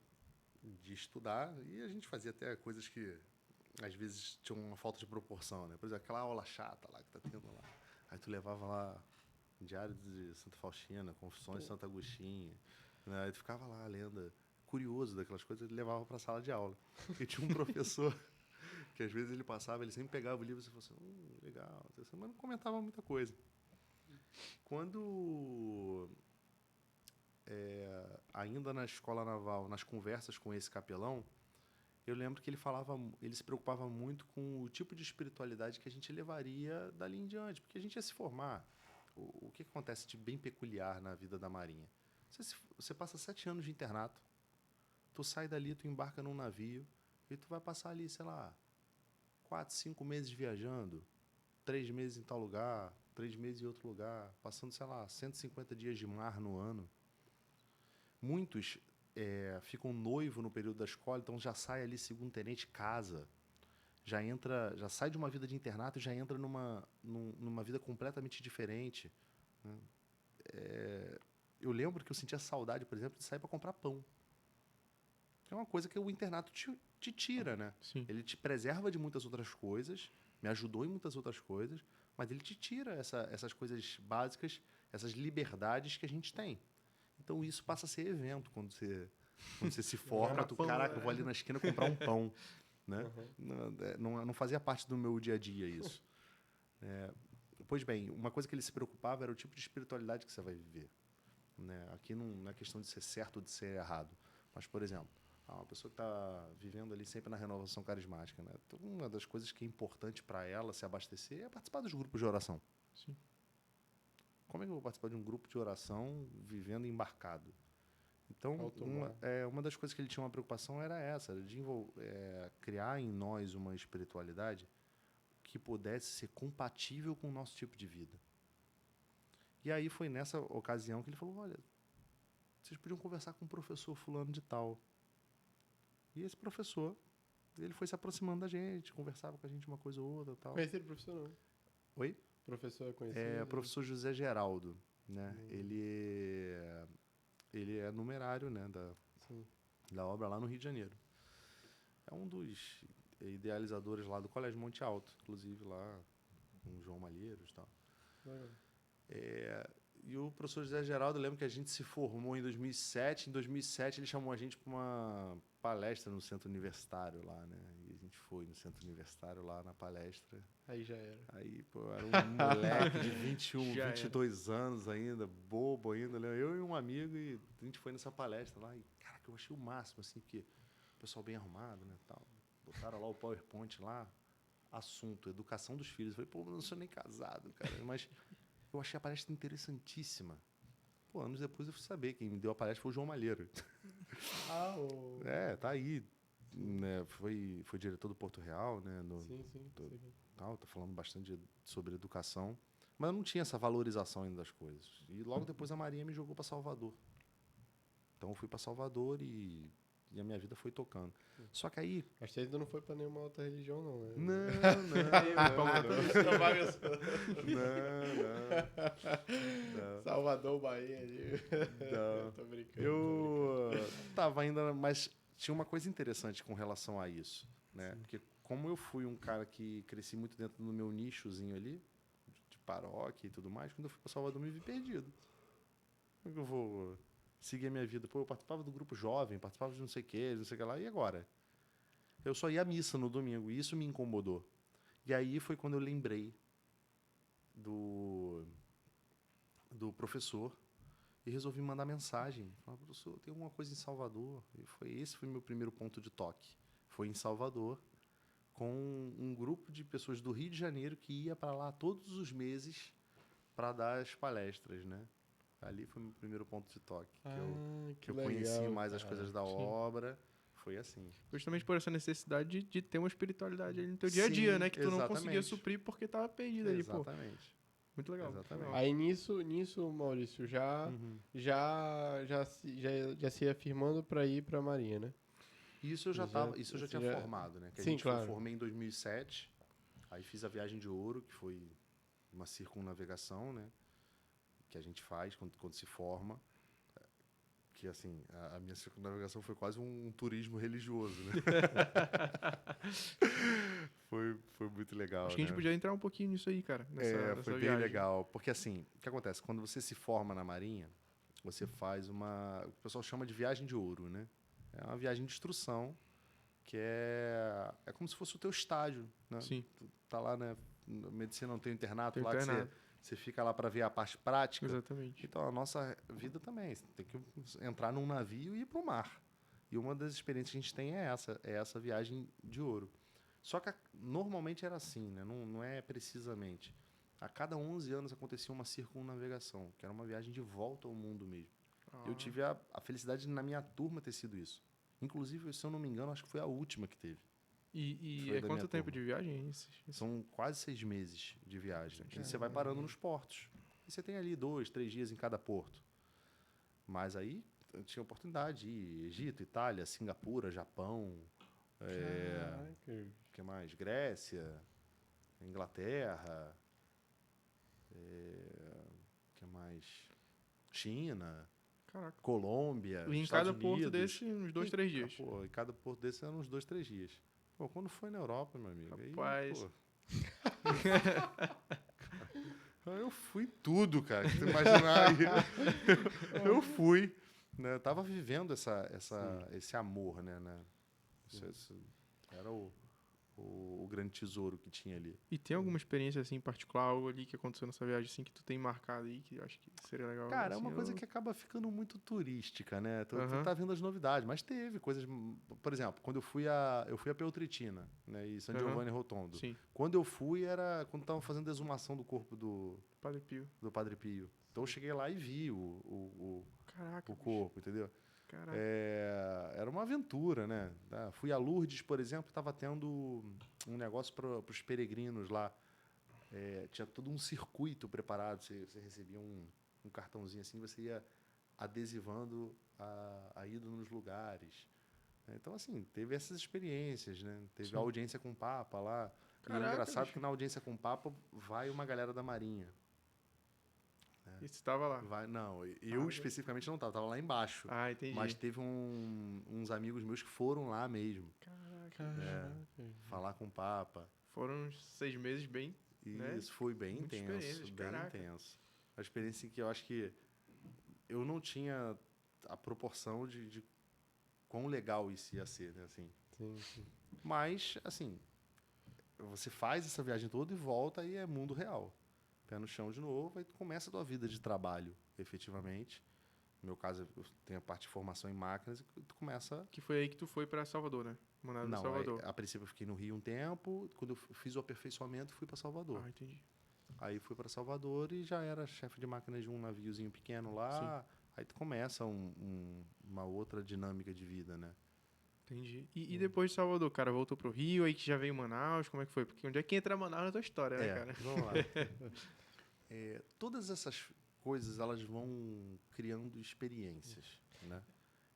Speaker 3: estudar e a gente fazia até coisas que às vezes tinham uma falta de proporção, né? Por exemplo, aquela aula chata lá que tá tendo lá. Aí tu levava lá Diário de Santa Faustina, Confissões de Santo Agostinho, né? Aí tu ficava lá lendo, curioso daquelas coisas, ele levava para a sala de aula. E tinha um professor que às vezes ele passava, ele sempre pegava o livro e falava assim, legal, mas não comentava muita coisa. Quando ainda na escola naval, nas conversas com esse capelão, eu lembro que ele se preocupava muito com o tipo de espiritualidade que a gente levaria dali em diante, porque a gente ia se formar. O que acontece de bem peculiar na vida da Marinha? Você passa 7 anos de internato, tu sai dali, tu embarca num navio e tu vai passar ali, sei lá, 4, 5 meses viajando, 3 meses em tal lugar, 3 meses em outro lugar, passando, sei lá, 150 dias de mar no ano. Muitos ficam noivo no período da escola, então já sai ali segundo tenente, casa, já sai de uma vida de internato e já entra numa vida completamente diferente, né? Eu lembro que eu sentia saudade, por exemplo, de sair para comprar pão. É uma coisa que o internato te tira, né?
Speaker 1: Sim.
Speaker 3: Ele te preserva de muitas outras coisas, me ajudou em muitas outras coisas, mas ele te tira essas coisas básicas, essas liberdades que a gente tem. Então isso passa a ser evento quando você se forma, caraca, eu vou ali na esquina comprar um pão, né? Não fazia parte do meu dia a dia isso. Pois bem, uma coisa que ele se preocupava era o tipo de espiritualidade que você vai viver, né? Aqui não é questão de ser certo ou de ser errado, mas, por exemplo, uma pessoa que está vivendo ali sempre na renovação carismática, né? Então, uma das coisas que é importante para ela se abastecer é participar dos grupos de oração.
Speaker 1: Sim.
Speaker 3: Como é que eu vou participar de um grupo de oração vivendo embarcado? Então, uma das coisas que ele tinha uma preocupação era essa, de criar em nós uma espiritualidade que pudesse ser compatível com o nosso tipo de vida. E aí foi nessa ocasião que ele falou, olha, vocês podiam conversar com o professor fulano de tal. E esse professor, ele foi se aproximando da gente, conversava com a gente uma coisa ou outra. Tal.
Speaker 2: Conheci o professor, não?
Speaker 3: Oi?
Speaker 2: O professor é conhecido?
Speaker 3: É o professor José Geraldo, né? Ele é numerário, né, da obra lá no Rio de Janeiro. É um dos idealizadores lá do Colégio Monte Alto, inclusive lá com o João Malheiros e tal. E o professor José Geraldo, eu lembro que a gente se formou em 2007. Em 2007 ele chamou a gente para uma palestra no centro universitário lá, né? E a gente foi no centro universitário lá na palestra.
Speaker 2: Aí já era.
Speaker 3: Aí, pô, era um moleque de 21,
Speaker 1: Já
Speaker 3: 22 anos ainda, bobo ainda, né? Eu e um amigo, e a gente foi nessa palestra lá. E, cara, que eu achei o máximo, assim, porque o pessoal bem arrumado, né, tal. Botaram lá o PowerPoint lá, assunto, educação dos filhos. Eu falei, pô, eu não sou nem casado, cara. Mas eu achei a palestra interessantíssima. Pô, anos depois eu fui saber, quem me deu a palestra foi o João Malheiro. Tá aí, né? Foi diretor do Porto Real, né?
Speaker 2: Sim.
Speaker 3: Tá falando bastante sobre educação. Mas eu não tinha essa valorização ainda das coisas. E logo depois a Marinha me jogou para Salvador. Então eu fui para Salvador e a minha vida foi tocando. Só que aí...
Speaker 2: Mas você ainda não foi pra nenhuma outra religião, não, né?
Speaker 3: Não.
Speaker 2: Salvador, Bahia. Ali.
Speaker 3: Não.
Speaker 2: Tô brincando.
Speaker 3: Eu tava ainda... Mas tinha uma coisa interessante com relação a isso, né? Porque como eu fui um cara que cresci muito dentro do meu nichozinho ali, de paróquia e tudo mais, quando eu fui para Salvador eu me vi perdido. Como é que eu vou seguir a minha vida? Pô, eu participava do grupo jovem, participava de não sei o que lá, e agora? Eu só ia à missa no domingo, e isso me incomodou. E aí foi quando eu lembrei do professor e resolvi mandar mensagem. Falar, professor, tem alguma coisa em Salvador? E esse foi meu primeiro ponto de toque. Foi em Salvador, com um grupo de pessoas do Rio de Janeiro que ia para lá todos os meses para dar as palestras, né? Ali foi meu primeiro ponto de toque. Que eu conheci mais as coisas da obra. Foi assim.
Speaker 1: Justamente por essa necessidade de ter uma espiritualidade ali no teu dia a dia, né? Que tu não conseguia suprir porque tava perdido ali, pô.
Speaker 3: Exatamente.
Speaker 1: Muito legal.
Speaker 3: Exatamente.
Speaker 1: Legal.
Speaker 2: Aí nisso, Maurício, já se afirmando para ir para a Marinha, né?
Speaker 3: Isso eu já tinha formado, né? Que
Speaker 2: Sim, claro.
Speaker 3: Eu formei em 2007. Aí fiz a viagem de ouro, que foi uma circunnavegação, né? Que a gente faz quando se forma. Que, assim, a minha circunnavegação foi quase um turismo religioso, né? foi muito legal,
Speaker 1: Acho que a gente
Speaker 3: né?
Speaker 1: podia entrar um pouquinho nisso aí, cara. Nessa
Speaker 3: Foi bem
Speaker 1: viagem.
Speaker 3: legal. Porque, assim, o que acontece? Quando você se forma na Marinha, você faz o que o pessoal chama de viagem de ouro, né? É uma viagem de instrução, que é como se fosse o teu estágio, né?
Speaker 1: Sim.
Speaker 3: Tu tá lá, né? Medicina não tem o internato
Speaker 1: Tem
Speaker 3: lá,
Speaker 1: internato.
Speaker 3: que você fica lá para ver a parte prática.
Speaker 1: Exatamente.
Speaker 3: Então, a nossa vida também. Você tem que entrar num navio e ir para o mar. E uma das experiências que a gente tem é essa viagem de ouro. Só que normalmente era assim, né? Não é precisamente. A cada 11 anos acontecia uma circunnavegação, que era uma viagem de volta ao mundo mesmo. Eu tive a felicidade de, na minha turma, ter sido isso. Inclusive, se eu não me engano, acho que foi a última que teve.
Speaker 1: E
Speaker 3: Foi
Speaker 1: é
Speaker 3: da
Speaker 1: quanto
Speaker 3: minha
Speaker 1: tempo
Speaker 3: turma.
Speaker 1: de viagem?
Speaker 3: São quase 6 meses de viagem. E você vai parando nos portos. E você tem ali 2, 3 dias em cada porto. Mas aí eu tinha oportunidade de ir Egito, Itália, Singapura, Japão, que mais? Grécia, Inglaterra, que mais? China,
Speaker 1: Caraca.
Speaker 3: Colômbia,
Speaker 1: E em
Speaker 3: Estados
Speaker 1: cada porto
Speaker 3: Unidos.
Speaker 1: desse, uns 2, 3 dias.
Speaker 3: Pô, em cada porto desse eram uns 2, 3 dias. Pô, quando foi na Europa, meu amigo?
Speaker 1: Rapaz.
Speaker 3: Aí, pô, eu fui tudo, cara. Que tu imaginar aí. Eu fui. Né? Eu tava vivendo esse amor, né? Esse era o grande tesouro que tinha ali.
Speaker 1: E tem alguma experiência assim particular, algo ali que aconteceu nessa viagem assim que tu tem marcado aí, que eu acho que seria legal?
Speaker 3: Cara, é
Speaker 1: assim,
Speaker 3: uma coisa que acaba ficando muito turística, né? Tu
Speaker 1: Aham.
Speaker 3: tá vendo as novidades, mas teve coisas... Por exemplo, quando eu fui a Peltritina, né? E San
Speaker 1: Aham.
Speaker 3: Giovanni Rotondo.
Speaker 1: Sim,
Speaker 3: Quando eu fui, era quando estavam fazendo a exumação do corpo do
Speaker 1: Padre Pio.
Speaker 3: Padre Pio. Então eu cheguei lá e vi o
Speaker 1: Caraca, bicho.
Speaker 3: corpo, entendeu?
Speaker 1: Caraca.
Speaker 3: Era uma aventura, né? Fui a Lourdes, por exemplo, estava tendo um negócio para os peregrinos lá. Tinha todo um circuito preparado. Você recebia um cartãozinho assim, você ia adesivando a ida nos lugares. Então, assim, teve essas experiências, né? Teve
Speaker 1: Sim.
Speaker 3: a audiência com o Papa lá.
Speaker 1: Caraca,
Speaker 3: e é engraçado
Speaker 1: bicho.
Speaker 3: que na audiência com o Papa vai uma galera da Marinha.
Speaker 1: E você tava lá?
Speaker 3: Não, eu especificamente não estava lá embaixo.
Speaker 1: Ah, entendi.
Speaker 3: Mas teve uns amigos meus que foram lá mesmo,
Speaker 1: Caraca.
Speaker 3: falar com o Papa.
Speaker 1: Foram uns 6 meses bem,
Speaker 3: E
Speaker 1: né?
Speaker 3: isso foi bem
Speaker 1: Muita
Speaker 3: intenso,
Speaker 1: experiência,
Speaker 3: bem
Speaker 1: caraca.
Speaker 3: intenso. Uma experiência que eu acho que eu não tinha a proporção de quão legal isso ia ser, né? Assim.
Speaker 2: Sim.
Speaker 3: Mas, assim, você faz essa viagem toda e volta e é mundo real. Pé no chão de novo, aí tu começa a tua vida de trabalho, efetivamente. No meu caso, eu tenho a parte de formação em máquinas e tu começa...
Speaker 1: Que foi aí que tu foi pra Salvador, né? Mandado
Speaker 3: Não,
Speaker 1: em Salvador.
Speaker 3: a princípio eu fiquei no Rio um tempo, quando eu fiz o aperfeiçoamento, fui para Salvador.
Speaker 1: Ah, entendi.
Speaker 3: Aí fui para Salvador e já era chefe de máquinas de um naviozinho pequeno lá. Aí tu começa uma outra dinâmica de vida, né?
Speaker 1: Entendi. E depois de Salvador, cara, voltou pro Rio, aí que já veio Manaus, como é que foi? Porque onde é que entra Manaus na tua história, né, cara?
Speaker 3: Vamos lá. todas essas coisas, elas vão criando experiências, né?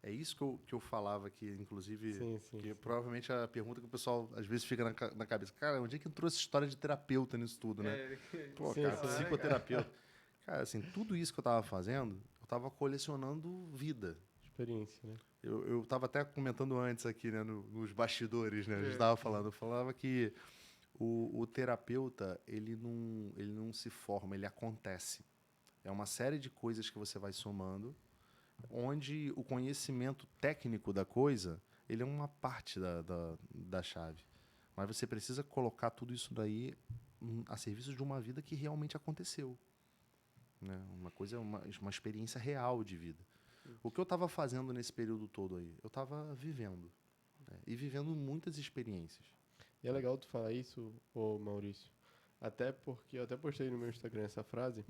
Speaker 3: É isso que eu falava aqui, inclusive, que provavelmente é a pergunta que o pessoal às vezes fica na cabeça. Cara, onde é que entrou essa história de terapeuta nisso tudo, né? Pô, cara, psicoterapeuta. Cara, assim, tudo isso que eu estava fazendo, eu estava colecionando vida.
Speaker 2: Experiência, né?
Speaker 3: Eu estava até comentando antes aqui, né, nos bastidores, né? A gente estava falando, eu falava que o terapeuta, ele não se forma, ele acontece. É uma série de coisas que você vai somando, onde o conhecimento técnico da coisa, ele é uma parte da chave. Mas você precisa colocar tudo isso daí a serviço de uma vida que realmente aconteceu. Né? Uma coisa, uma experiência real de vida. O que eu estava fazendo nesse período todo aí? Eu estava vivendo. Né? E vivendo muitas experiências.
Speaker 2: E é legal tu falar isso, ô Maurício. Até porque eu até postei no meu Instagram essa frase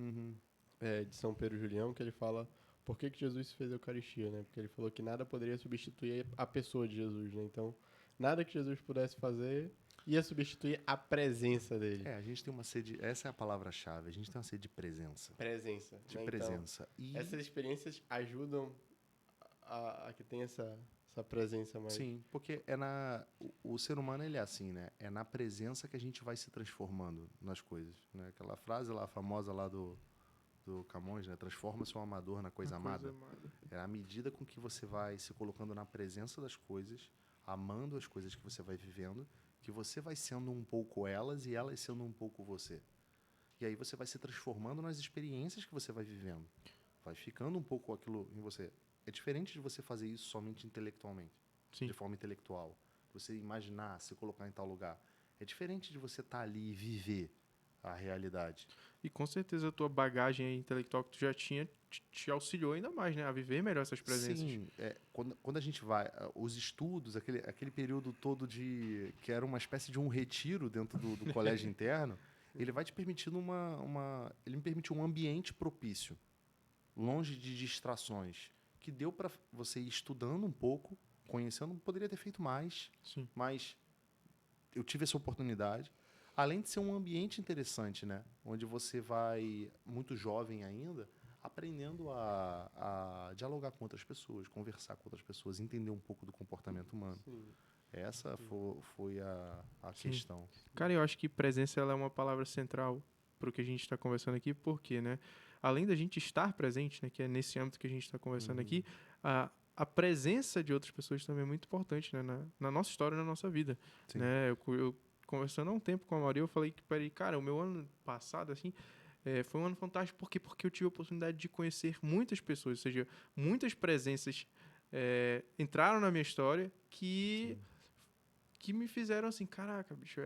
Speaker 2: de São Pedro Julião, que ele fala por que Jesus fez a Eucaristia, né? Porque ele falou que nada poderia substituir a pessoa de Jesus, né? Então, nada que Jesus pudesse fazer ia substituir a presença dele.
Speaker 3: A gente tem uma sede, essa é a palavra-chave, a gente tem uma sede de presença.
Speaker 2: Presença.
Speaker 3: De
Speaker 2: né?
Speaker 3: presença.
Speaker 2: Então, essas experiências ajudam a que tenha essa presença mais...
Speaker 3: Sim, porque o ser humano, ele é assim, né? É na presença que a gente vai se transformando nas coisas, né? Aquela frase lá, famosa lá do Camões, né? Transforma-se o amador na coisa amada. É à medida com que você vai se colocando na presença das coisas, amando as coisas que você vai vivendo, que você vai sendo um pouco elas e elas sendo um pouco você. E aí você vai se transformando nas experiências que você vai vivendo. Vai ficando um pouco aquilo em você. É diferente de você fazer isso somente intelectualmente, de forma intelectual. Você imaginar, se colocar em tal lugar. É diferente de você estar ali e viver a realidade.
Speaker 1: E com certeza a tua bagagem intelectual que tu já tinha te auxiliou ainda mais, né? A viver melhor essas presenças.
Speaker 3: Sim, quando a gente vai, os estudos, aquele período todo que era uma espécie de um retiro dentro do colégio interno, ele vai te permitindo ele me permitiu um ambiente propício, longe de distrações, que deu para você ir estudando um pouco, conhecendo, poderia ter feito mais, mas eu tive essa oportunidade. Além de ser um ambiente interessante, né? Onde você vai, muito jovem ainda, aprendendo a dialogar com outras pessoas, conversar com outras pessoas, entender um pouco do comportamento humano. Essa foi a questão.
Speaker 1: Cara, eu acho que presença ela é uma palavra central para o que a gente está conversando aqui, porque, né? Além da gente estar presente, né? Que é nesse âmbito que a gente está conversando aqui, a presença de outras pessoas também é muito importante, né? Na nossa história, na nossa vida. Né? Eu conversando há um tempo com a Maria, eu falei que, cara, o meu ano passado, assim, foi um ano fantástico. Por quê? Porque eu tive a oportunidade de conhecer muitas pessoas, ou seja, muitas presenças entraram na minha história que me fizeram assim, caraca, bicho,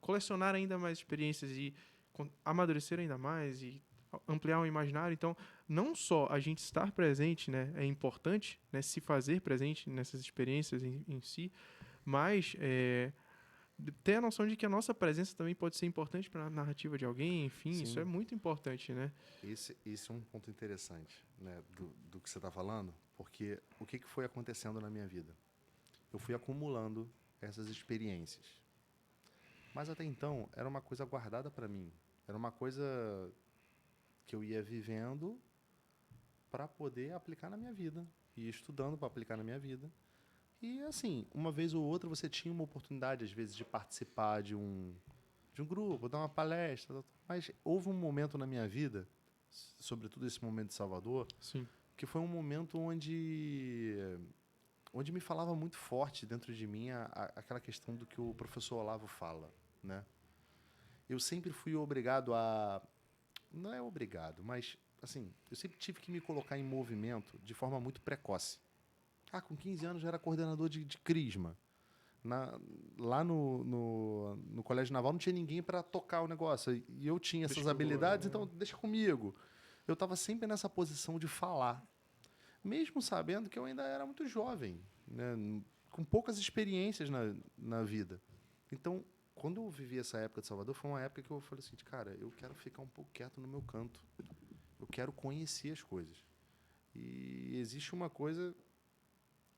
Speaker 1: colecionar ainda mais experiências e amadurecer ainda mais e ampliar o imaginário. Então, não só a gente estar presente, né, é importante, né, se fazer presente nessas experiências em si, mas ter a noção de que a nossa presença também pode ser importante para a narrativa de alguém, enfim, isso é muito importante, né?
Speaker 3: Esse é um ponto interessante, né, do que você está falando, porque o que foi acontecendo na minha vida? Eu fui acumulando essas experiências. Mas até então, era uma coisa guardada para mim. Era uma coisa que eu ia vivendo para poder aplicar na minha vida. Ia estudando para aplicar na minha vida. E, assim, uma vez ou outra você tinha uma oportunidade, às vezes, de participar de um grupo, dar uma palestra. Mas houve um momento na minha vida, sobretudo esse momento de Salvador, que foi um momento onde me falava muito forte dentro de mim aquela questão do que o professor Olavo fala, né? Eu sempre fui obrigado não é obrigado, mas assim, eu sempre tive que me colocar em movimento de forma muito precoce. Com 15 anos já era coordenador de Crisma. Lá no Colégio Naval não tinha ninguém para tocar o negócio. E eu tinha essas habilidades, então deixa comigo. Eu estava sempre nessa posição de falar. Mesmo sabendo que eu ainda era muito jovem, né? Com poucas experiências na vida. Então, quando eu vivi essa época de Salvador, foi uma época que eu falei assim, cara, eu quero ficar um pouco quieto no meu canto. Eu quero conhecer as coisas. E existe uma coisa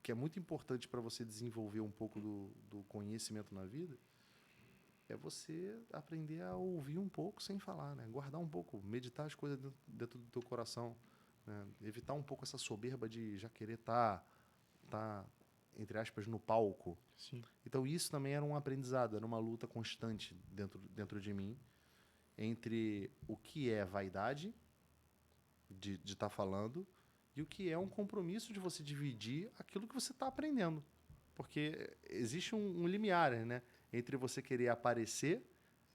Speaker 3: que é muito importante para você desenvolver um pouco do conhecimento na vida, é você aprender a ouvir um pouco sem falar, né? Guardar um pouco, meditar as coisas dentro do teu coração, né? Evitar um pouco essa soberba de já querer tá, entre aspas, no palco.
Speaker 1: Sim.
Speaker 3: Então isso também era um aprendizado, era uma luta constante dentro de mim entre o que é vaidade de estar falando e o que é um compromisso de você dividir aquilo que você está aprendendo. Porque existe um limiar, né, entre você querer aparecer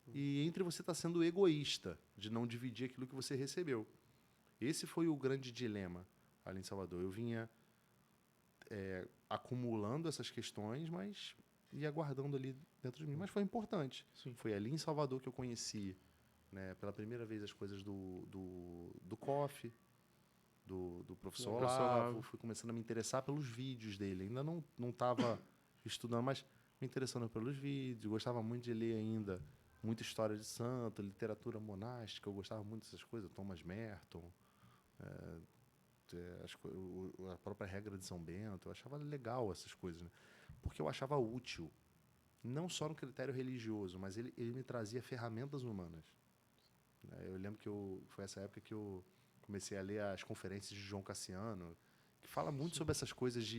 Speaker 3: e entre você estar sendo egoísta, de não dividir aquilo que você recebeu. Esse foi o grande dilema ali em Salvador. Eu vinha acumulando essas questões, mas ia guardando ali dentro de mim. Mas foi importante.
Speaker 1: Sim.
Speaker 3: Foi ali em Salvador que eu conheci, né, pela primeira vez as coisas do COF, do professor Olavo. Fui começando a me interessar pelos vídeos dele. Ainda não estava estudando, mas me interessando pelos vídeos. Gostava muito de ler ainda muita história de santo, literatura monástica. Eu gostava muito dessas coisas, Thomas Merton, a própria regra de São Bento. Eu achava legal essas coisas, né? Porque eu achava útil. Não só no critério religioso, mas ele me trazia ferramentas humanas. Eu lembro que foi essa época que eu comecei a ler as conferências de João Cassiano, que fala muito sobre essas coisas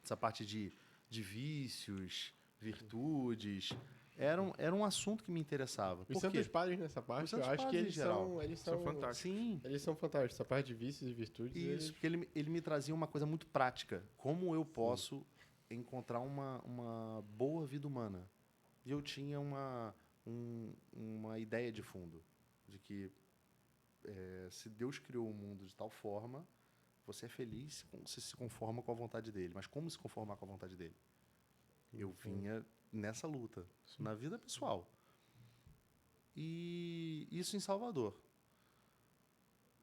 Speaker 3: essa parte de vícios, virtudes. Era um assunto que me interessava.
Speaker 2: Os Santos Padres nessa parte, eu acho que eles são
Speaker 1: fantásticos.
Speaker 3: Sim.
Speaker 2: Eles são fantásticos. Essa parte de vícios e virtudes.
Speaker 3: Isso, porque ele me trazia uma coisa muito prática. Como eu posso encontrar uma boa vida humana? E eu tinha uma ideia de fundo, de que se Deus criou o mundo de tal forma, você é feliz, você se conforma com a vontade dele. Mas como se conformar com a vontade dele? Eu vinha nessa luta, na vida pessoal. E isso em Salvador.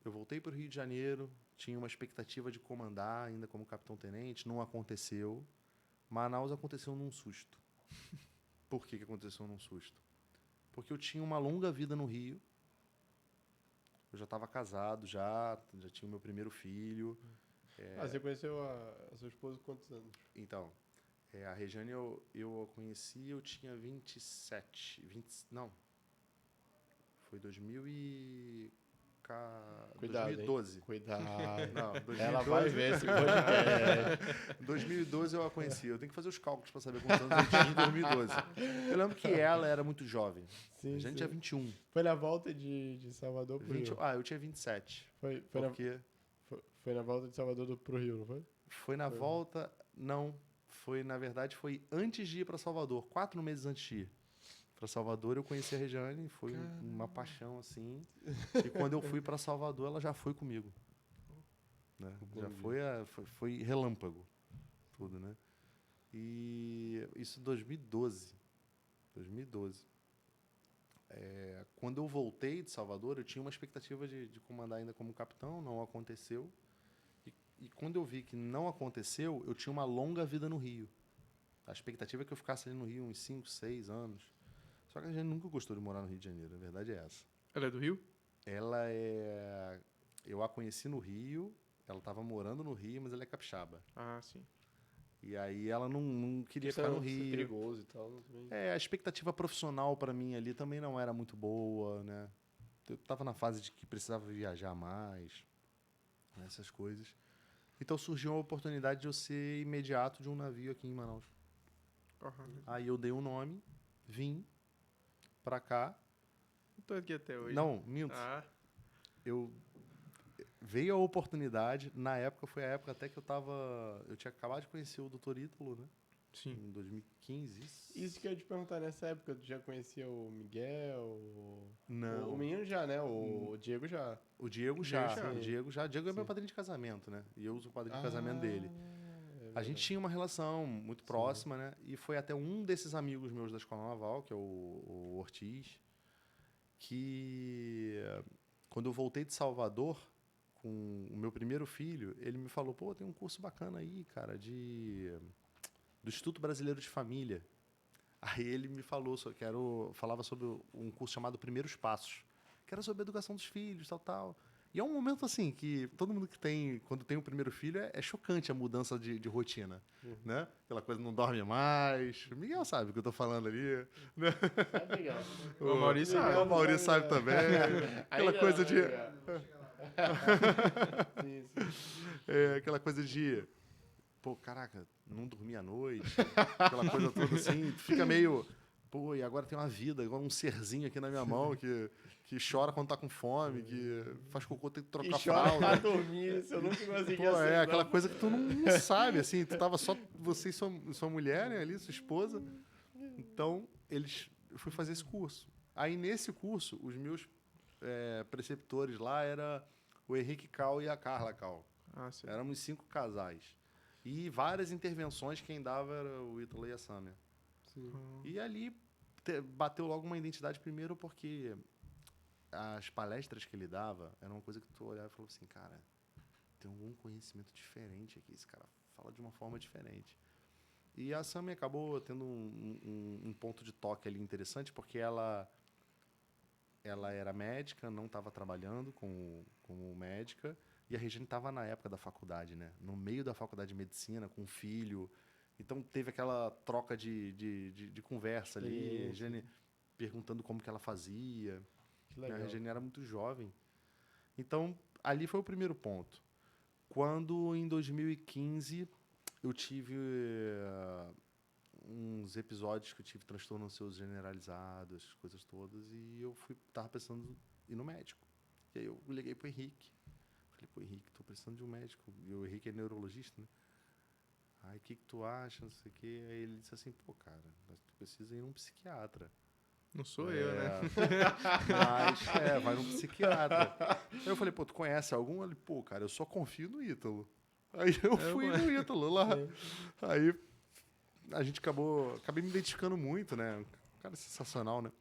Speaker 3: Eu voltei para o Rio de Janeiro, tinha uma expectativa de comandar ainda como capitão-tenente, não aconteceu. Manaus aconteceu num susto. Por que aconteceu num susto? Porque eu tinha uma longa vida no Rio. Eu já estava casado, já tinha o meu primeiro filho.
Speaker 2: Você conheceu a sua esposa com quantos anos?
Speaker 3: Então, a Regiane eu a conheci, eu tinha 27. Não. Foi 2012.
Speaker 2: Cuidado.
Speaker 3: Não, 2012.
Speaker 2: Ela vai ver esse podcast.
Speaker 3: 2012 eu a conheci. Eu tenho que fazer os cálculos para saber quantos anos eu tinha em 2012. Eu lembro que ela era muito jovem.
Speaker 2: Sim,
Speaker 3: A gente tinha 21.
Speaker 2: Foi na volta de Salvador pro Rio.
Speaker 3: Eu tinha 27.
Speaker 2: Foi na volta de Salvador pro Rio, não foi?
Speaker 3: Foi na volta... Não. Na verdade, foi antes de ir para Salvador. 4 meses antes de ir para Salvador, eu conheci a Regiane. Foi uma paixão, assim. E quando eu fui para Salvador, ela já foi comigo. Né? Já foi relâmpago. Tudo, né? E isso em 2012. Quando eu voltei de Salvador, eu tinha uma expectativa de comandar ainda como capitão. Não aconteceu. E quando eu vi que não aconteceu, eu tinha uma longa vida no Rio. A expectativa é que eu ficasse ali no Rio uns 5, 6 anos. Só que a gente nunca gostou de morar no Rio de Janeiro, a verdade é essa.
Speaker 1: Ela é do Rio?
Speaker 3: Ela é... Eu a conheci no Rio, ela estava morando no Rio, mas ela é capixaba.
Speaker 1: Ah, sim.
Speaker 3: E aí ela não queria ficar no Rio.
Speaker 2: Perigoso e tal.
Speaker 3: A expectativa profissional para mim ali também não era muito boa, né? Eu estava na fase de que precisava viajar mais, essas coisas. Então surgiu a oportunidade de eu ser imediato de um navio aqui em Manaus.
Speaker 1: Uhum.
Speaker 3: Aí eu dei um nome, vim pra cá.
Speaker 1: Não tô aqui até hoje.
Speaker 3: Não, minto. Veio a oportunidade, na época foi a época até que eu tinha acabado de conhecer o Dr. Ítalo, né?
Speaker 1: Sim.
Speaker 3: Em 2015.
Speaker 2: Isso que eu ia te perguntar, nessa época, tu já conhecia o Miguel?
Speaker 3: Não.
Speaker 2: O menino já, né? O Diego já.
Speaker 3: O Diego já. O Diego é meu padrinho de casamento, né? E eu sou o padrinho de casamento dele. A gente tinha uma relação muito próxima, né? E foi até um desses amigos meus da Escola Naval, que é o Ortiz, que quando eu voltei de Salvador com o meu primeiro filho, ele me falou, pô, tem um curso bacana aí, cara, do Instituto Brasileiro de Família. Aí ele me falou, falava sobre um curso chamado Primeiros Passos, que era sobre a educação dos filhos, tal. E é um momento, assim, que todo mundo que tem, quando tem o primeiro filho, é chocante a mudança de rotina, né? Aquela coisa, não dorme mais. O Miguel sabe o que eu tô falando ali, né?
Speaker 2: É legal.
Speaker 1: O Maurício sabe.
Speaker 3: O Maurício sabe também. Aquela coisa de...
Speaker 2: Sim, sim.
Speaker 3: aquela coisa de... Pô, caraca, não dormi à noite. Aquela coisa toda assim, fica meio... Pô, e agora tem uma vida, agora um serzinho aqui na minha mão que chora quando tá com fome, que faz cocô, tem que trocar
Speaker 2: E chora
Speaker 3: fralda.
Speaker 2: pra dormir, isso eu nunca consegui
Speaker 3: Pô, aquela coisa que tu não sabe, assim, tu tava só você e sua mulher, né, ali, sua esposa. Então, eu fui fazer esse curso. Aí, nesse curso, os meus preceptores lá era o Henrique Cal e a Carla Cal.
Speaker 1: Ah, sim.
Speaker 3: Éramos 5 casais. E várias intervenções, quem dava era o Ítalo e a Sâmia.
Speaker 2: Sim.
Speaker 3: E ali bateu logo uma identidade, primeiro porque as palestras que ele dava era uma coisa que tu olhava e falou assim, cara, tem algum conhecimento diferente aqui, esse cara fala de uma forma diferente. E a Sami acabou tendo um ponto de toque ali interessante, porque ela era médica, não estava trabalhando como médica, e a Regiane estava na época da faculdade, né? No meio da faculdade de medicina, com um filho. Então teve aquela troca de conversa ali, a Regiane perguntando como que ela fazia.
Speaker 2: Que legal.
Speaker 3: A Regiane era muito jovem. Então, ali foi o primeiro ponto. Quando, em 2015, eu tive uns episódios que eu tive transtorno ansioso generalizado, essas coisas todas, e eu tava pensando em ir no médico. E aí eu liguei pro Henrique. Falei, pô, Henrique, tô precisando de um médico. E o Henrique é neurologista, né? Aí, o que tu acha, não sei o quê. Aí ele disse assim, pô, cara, tu precisa ir num psiquiatra.
Speaker 1: Não sou eu, né?
Speaker 3: Mas, vai num psiquiatra. Aí eu falei, pô, tu conhece algum? Ele, pô, cara, eu só confio no Ítalo. Aí eu fui no Ítalo lá. Aí a gente acabei me identificando muito, né? Um cara sensacional, né?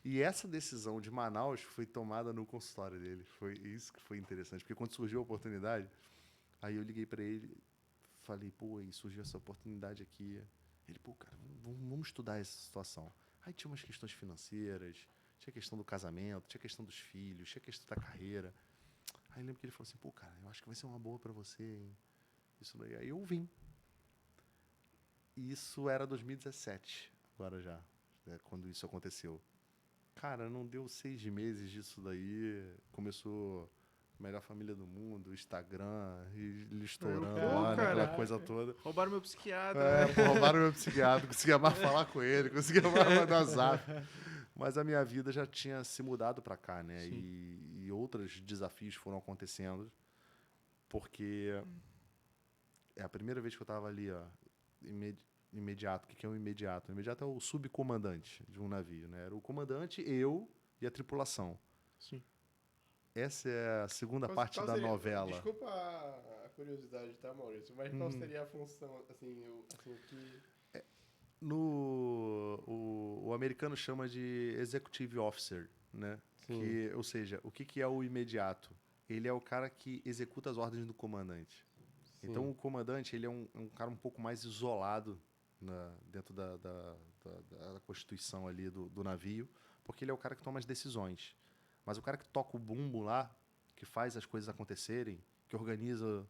Speaker 3: E essa decisão de Manaus foi tomada no consultório dele. Foi isso que foi interessante. Porque quando surgiu a oportunidade, aí eu liguei pra ele, falei, pô, aí surgiu essa oportunidade aqui. Ele, pô, cara, vamos estudar essa situação. Aí tinha umas questões financeiras, tinha a questão do casamento, tinha a questão dos filhos, tinha a questão da carreira. Aí eu lembro que ele falou assim, pô, cara, eu acho que vai ser uma boa pra você, hein? Isso daí. Aí eu vim. Isso era 2017, agora já, quando isso aconteceu. Cara, não deu 6 meses disso daí, começou a melhor família do mundo, Instagram, e estourando lá, né, aquela coisa toda.
Speaker 1: Roubaram meu psiquiatra.
Speaker 3: Pô, roubaram meu psiquiatra, conseguia mais falar com ele, conseguia mais mandar zap. Mas a minha vida já tinha se mudado para cá, né? E outros desafios foram acontecendo, porque é a primeira vez que eu estava ali, ó, imediato. O que é um imediato? O imediato é o subcomandante de um navio, né? Era o comandante, eu e a tripulação.
Speaker 1: Sim.
Speaker 3: Essa é a segunda
Speaker 2: Qual
Speaker 3: parte da
Speaker 2: seria,
Speaker 3: novela.
Speaker 2: Desculpa a curiosidade, tá, Maurício? Mas qual seria a função, assim, o que...
Speaker 3: O americano chama de executive officer, né? Ou seja, o que é o imediato? Ele é o cara que executa as ordens do comandante. Sim. Então, o comandante ele é um cara um pouco mais isolado dentro da constituição ali do navio, porque ele é o cara que toma as decisões. Mas o cara que toca o bumbo lá, que faz as coisas acontecerem, que organiza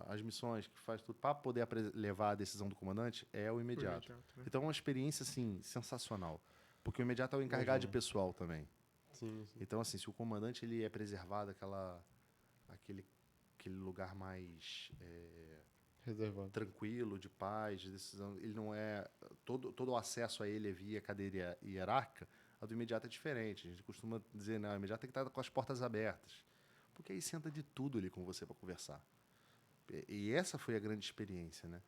Speaker 3: as missões, que faz tudo para poder levar a decisão do comandante, é o imediato. Né? Então é uma experiência assim sensacional, porque o imediato é o encarregado de pessoal também.
Speaker 2: Sim.
Speaker 3: Então assim, se o comandante ele é preservado aquele lugar mais
Speaker 2: reservado,
Speaker 3: tranquilo, de paz, de decisão, ele não é todo o acesso a ele é via cadeira hierárquica. A do imediato é diferente. A gente costuma dizer, não, o imediato tem que estar com as portas abertas, porque aí senta de tudo ali com você para conversar. E essa foi a grande experiência, né?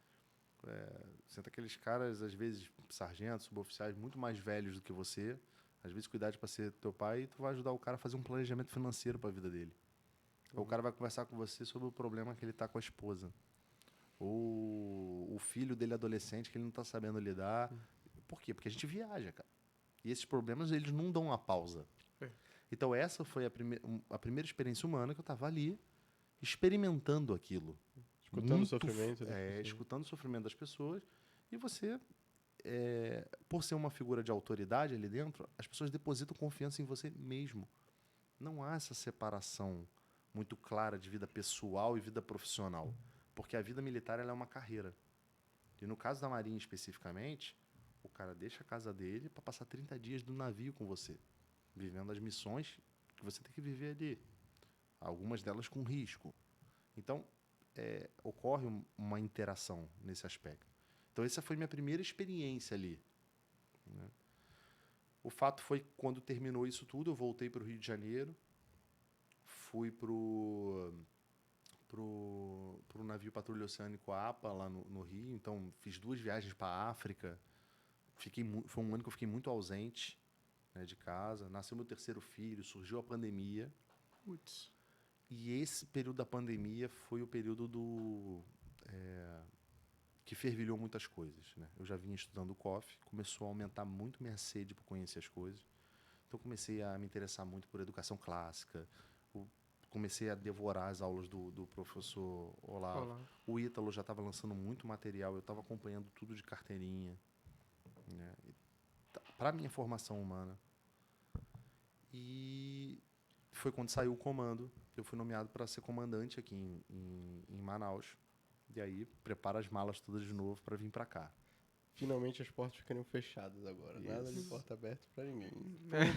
Speaker 3: Senta aqueles caras, às vezes, sargentos, suboficiais, muito mais velhos do que você, às vezes com idade para ser teu pai, e tu vai ajudar o cara a fazer um planejamento financeiro para a vida dele. Ou o cara vai conversar com você sobre o problema que ele está com a esposa. Ou o filho dele adolescente que ele não está sabendo lidar. Por quê? Porque a gente viaja, cara. E esses problemas, eles não dão uma pausa. Então, essa foi a primeira experiência humana que eu estava ali, experimentando aquilo.
Speaker 2: Escutando o sofrimento.
Speaker 3: Escutando o sofrimento das pessoas. E você, por ser uma figura de autoridade ali dentro, as pessoas depositam confiança em você mesmo. não há essa separação muito clara de vida pessoal e vida profissional, porque a vida militar ela é uma carreira. E no caso da Marinha especificamente, o cara deixa a casa dele para passar 30 dias no navio com você, vivendo as missões que você tem que viver ali, algumas delas com risco. Então, ocorre uma interação nesse aspecto. Então, essa foi minha primeira experiência ali, né? O fato foi que, quando terminou isso tudo, eu voltei para o Rio de Janeiro, fui para o navio Patrulha Oceânico APA, lá no Rio. Então, fiz 2 viagens para a África. Foi um ano que eu fiquei muito ausente, né, de casa. Nasceu meu 3º filho, surgiu a pandemia.
Speaker 1: Putz.
Speaker 3: E esse período da pandemia foi o período que fervilhou muitas coisas, né? Eu já vinha estudando o COF, começou a aumentar muito minha sede por conhecer as coisas. Então, comecei a me interessar muito por educação clássica. Comecei a devorar as aulas do professor Olavo.
Speaker 1: Olá.
Speaker 3: O Ítalo já estava lançando muito material, eu estava acompanhando tudo de carteirinha, né? Para minha formação humana. E foi quando saiu o comando. Eu fui nomeado para ser comandante aqui em Manaus. E aí, prepara as malas todas de novo para vir para cá.
Speaker 2: Finalmente as portas ficariam fechadas agora.
Speaker 3: Isso.
Speaker 2: Nada de porta aberta pra ninguém.
Speaker 3: Mas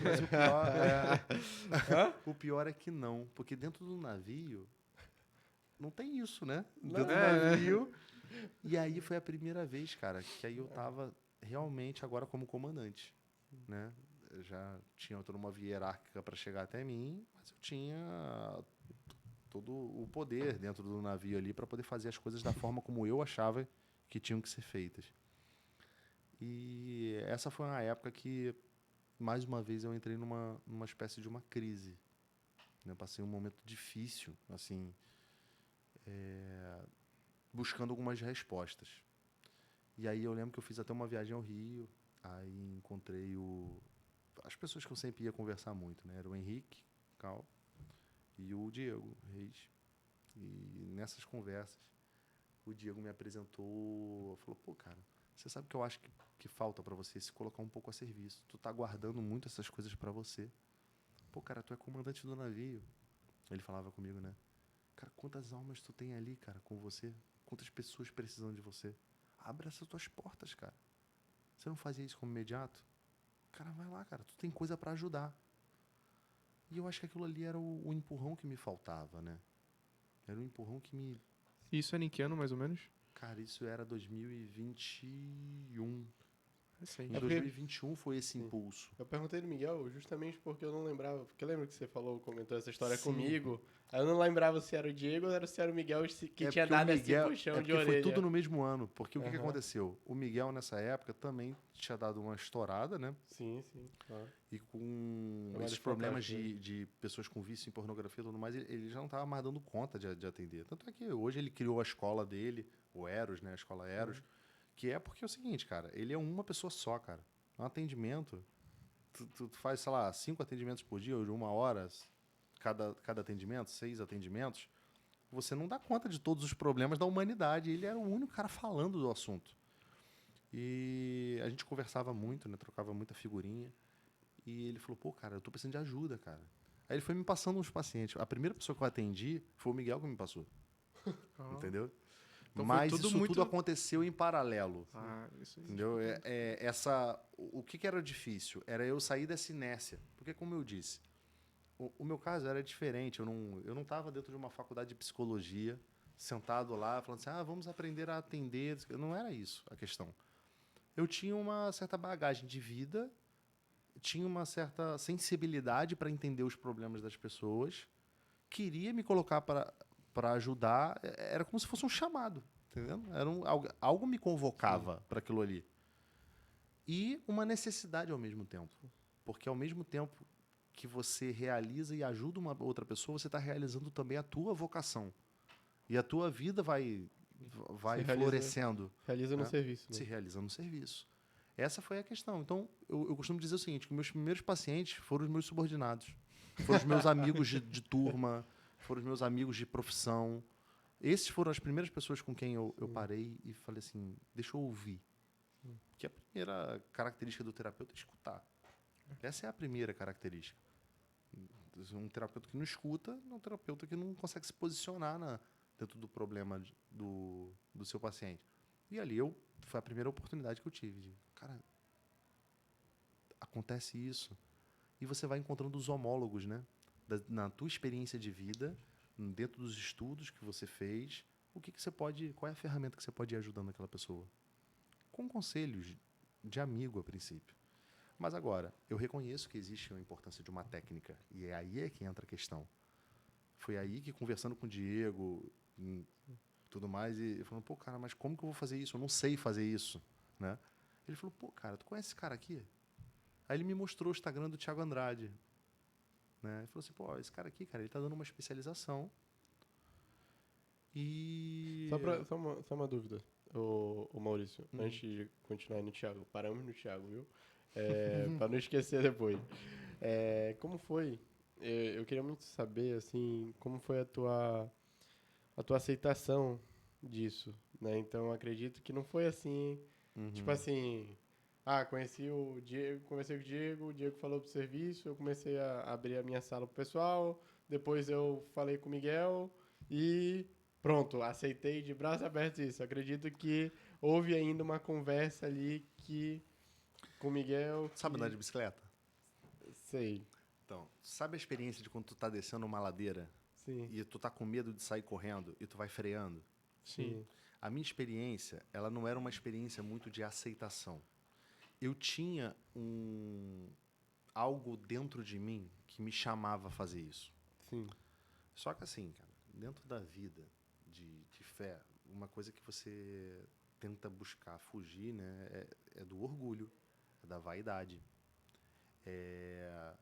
Speaker 3: o pior é que não, porque dentro do navio não tem isso, né? Dentro do navio. E aí foi a primeira vez, cara, que aí eu tava realmente agora como comandante, né? Eu já tinha toda uma via hierárquica para chegar até mim, mas eu tinha todo o poder dentro do navio ali para poder fazer as coisas da forma como eu achava que tinham que ser feitas. E essa foi uma época que, mais uma vez, eu entrei numa espécie de uma crise. Eu passei um momento difícil, assim, buscando algumas respostas. E aí eu lembro que eu fiz até uma viagem ao Rio, aí encontrei as pessoas que eu sempre ia conversar muito, né? Era o Henrique Cal e o Diego Reis. E nessas conversas, o Diego me apresentou, falou, pô, cara, você sabe que eu acho que falta para você se colocar um pouco a serviço. Tu tá guardando muito essas coisas para você. Pô, cara, tu é comandante do navio. Ele falava comigo, né? Cara, quantas almas tu tem ali, cara, com você? Quantas pessoas precisam de você? Abre essas tuas portas, cara. Você não fazia isso como imediato? Cara, vai lá, cara. Tu tem coisa para ajudar. E eu acho que aquilo ali era o empurrão que me faltava, né? Era o empurrão que me...
Speaker 1: Isso era em que ano, mais ou menos?
Speaker 3: Cara, isso era 2021.
Speaker 1: Recente.
Speaker 3: Em 2021 foi esse impulso.
Speaker 2: Eu perguntei do Miguel justamente porque eu não lembrava. Porque lembra que você comentou essa história
Speaker 3: Sim.
Speaker 2: comigo? Aí eu não lembrava se era o Diego ou se era o Miguel que tinha dado esse puxão de orelha.
Speaker 3: Foi tudo no mesmo ano. Porque o que aconteceu? O Miguel, nessa época, também tinha dado uma estourada, né?
Speaker 2: Sim. Ah.
Speaker 3: E com esses problemas de pessoas com vício em pornografia e tudo mais, ele já não estava mais dando conta de atender. Tanto é que hoje ele criou a escola dele, o Eros, né? A escola Eros. Que é porque é o seguinte, cara, ele é uma pessoa só, cara. Um atendimento, tu faz, sei lá, 5 atendimentos por dia, ou de 1 hora, cada atendimento, 6 atendimentos, você não dá conta de todos os problemas da humanidade. Ele era o único cara falando do assunto. E a gente conversava muito, né? Trocava muita figurinha. E ele falou, pô, cara, eu tô precisando de ajuda, cara. Aí ele foi me passando uns pacientes. A primeira pessoa que eu atendi foi o Miguel que me passou. Entendeu?
Speaker 1: Então
Speaker 3: mas
Speaker 1: tudo
Speaker 3: isso
Speaker 1: muito...
Speaker 3: tudo aconteceu em paralelo.
Speaker 1: Isso aí.
Speaker 3: Entendeu? O que era difícil? Era eu sair dessa inércia. Porque, como eu disse, o meu caso era diferente. Eu não estava dentro de uma faculdade de psicologia, sentado lá, falando assim, vamos aprender a atender. Não era isso a questão. Eu tinha uma certa bagagem de vida, tinha uma certa sensibilidade para entender os problemas das pessoas, queria me colocar para ajudar, era como se fosse um chamado, entendeu? Algo me convocava para aquilo ali. E uma necessidade ao mesmo tempo. Porque ao mesmo tempo que você realiza e ajuda uma outra pessoa, você está realizando também a tua vocação. E a tua vida vai florescendo.
Speaker 2: Realiza no serviço. Né?
Speaker 3: Se realiza no serviço. Essa foi a questão. Então, eu costumo dizer o seguinte, que meus primeiros pacientes foram os meus subordinados. Foram os meus amigos de turma, foram os meus amigos de profissão. Esses foram as primeiras pessoas com quem eu parei e falei assim, deixa eu ouvir. Que a primeira característica do terapeuta é escutar. Essa é a primeira característica. Um terapeuta que não escuta, um terapeuta que não consegue se posicionar dentro do problema do seu paciente. E ali foi a primeira oportunidade que eu tive. Cara, acontece isso. E você vai encontrando os homólogos, né? Na tua experiência de vida, dentro dos estudos que você fez, qual é a ferramenta que você pode ir ajudando aquela pessoa? Com conselhos de amigo, a princípio. Mas agora, eu reconheço que existe a importância de uma técnica. E aí é que entra a questão. Foi aí que, conversando com o Diego, tudo mais, e falando, pô, cara, mas como que eu vou fazer isso? Eu não sei fazer isso, né? Ele falou, pô, cara, tu conhece esse cara aqui? Aí ele me mostrou o Instagram do Thiago Andrade. Né? Ele falou assim, pô, esse cara aqui, cara, ele tá dando uma especialização. E...
Speaker 2: Só uma dúvida, o Maurício, antes de continuar no Thiago, paramos no Thiago, viu? Para não esquecer depois. Como foi? Eu queria muito saber, assim, como foi a tua aceitação disso, né? Então, acredito que não foi assim, tipo assim, conheci o Diego, conversei com o Diego falou pro serviço, eu comecei a abrir a minha sala pro pessoal, depois eu falei com o Miguel e pronto, aceitei de braços abertos isso. Acredito que houve ainda uma conversa ali com o Miguel.
Speaker 3: Sabe andar de bicicleta?
Speaker 2: Sei.
Speaker 3: Então, sabe a experiência de quando tu tá descendo uma ladeira?
Speaker 2: Sim.
Speaker 3: E tu tá com medo de sair correndo e tu vai freando?
Speaker 2: Sim.
Speaker 3: A minha experiência, ela não era uma experiência muito de aceitação. Eu tinha algo dentro de mim que me chamava a fazer isso.
Speaker 2: Sim.
Speaker 3: Só que assim, cara, dentro da vida de fé, uma coisa que você tenta buscar fugir, né, é do orgulho, é da vaidade. É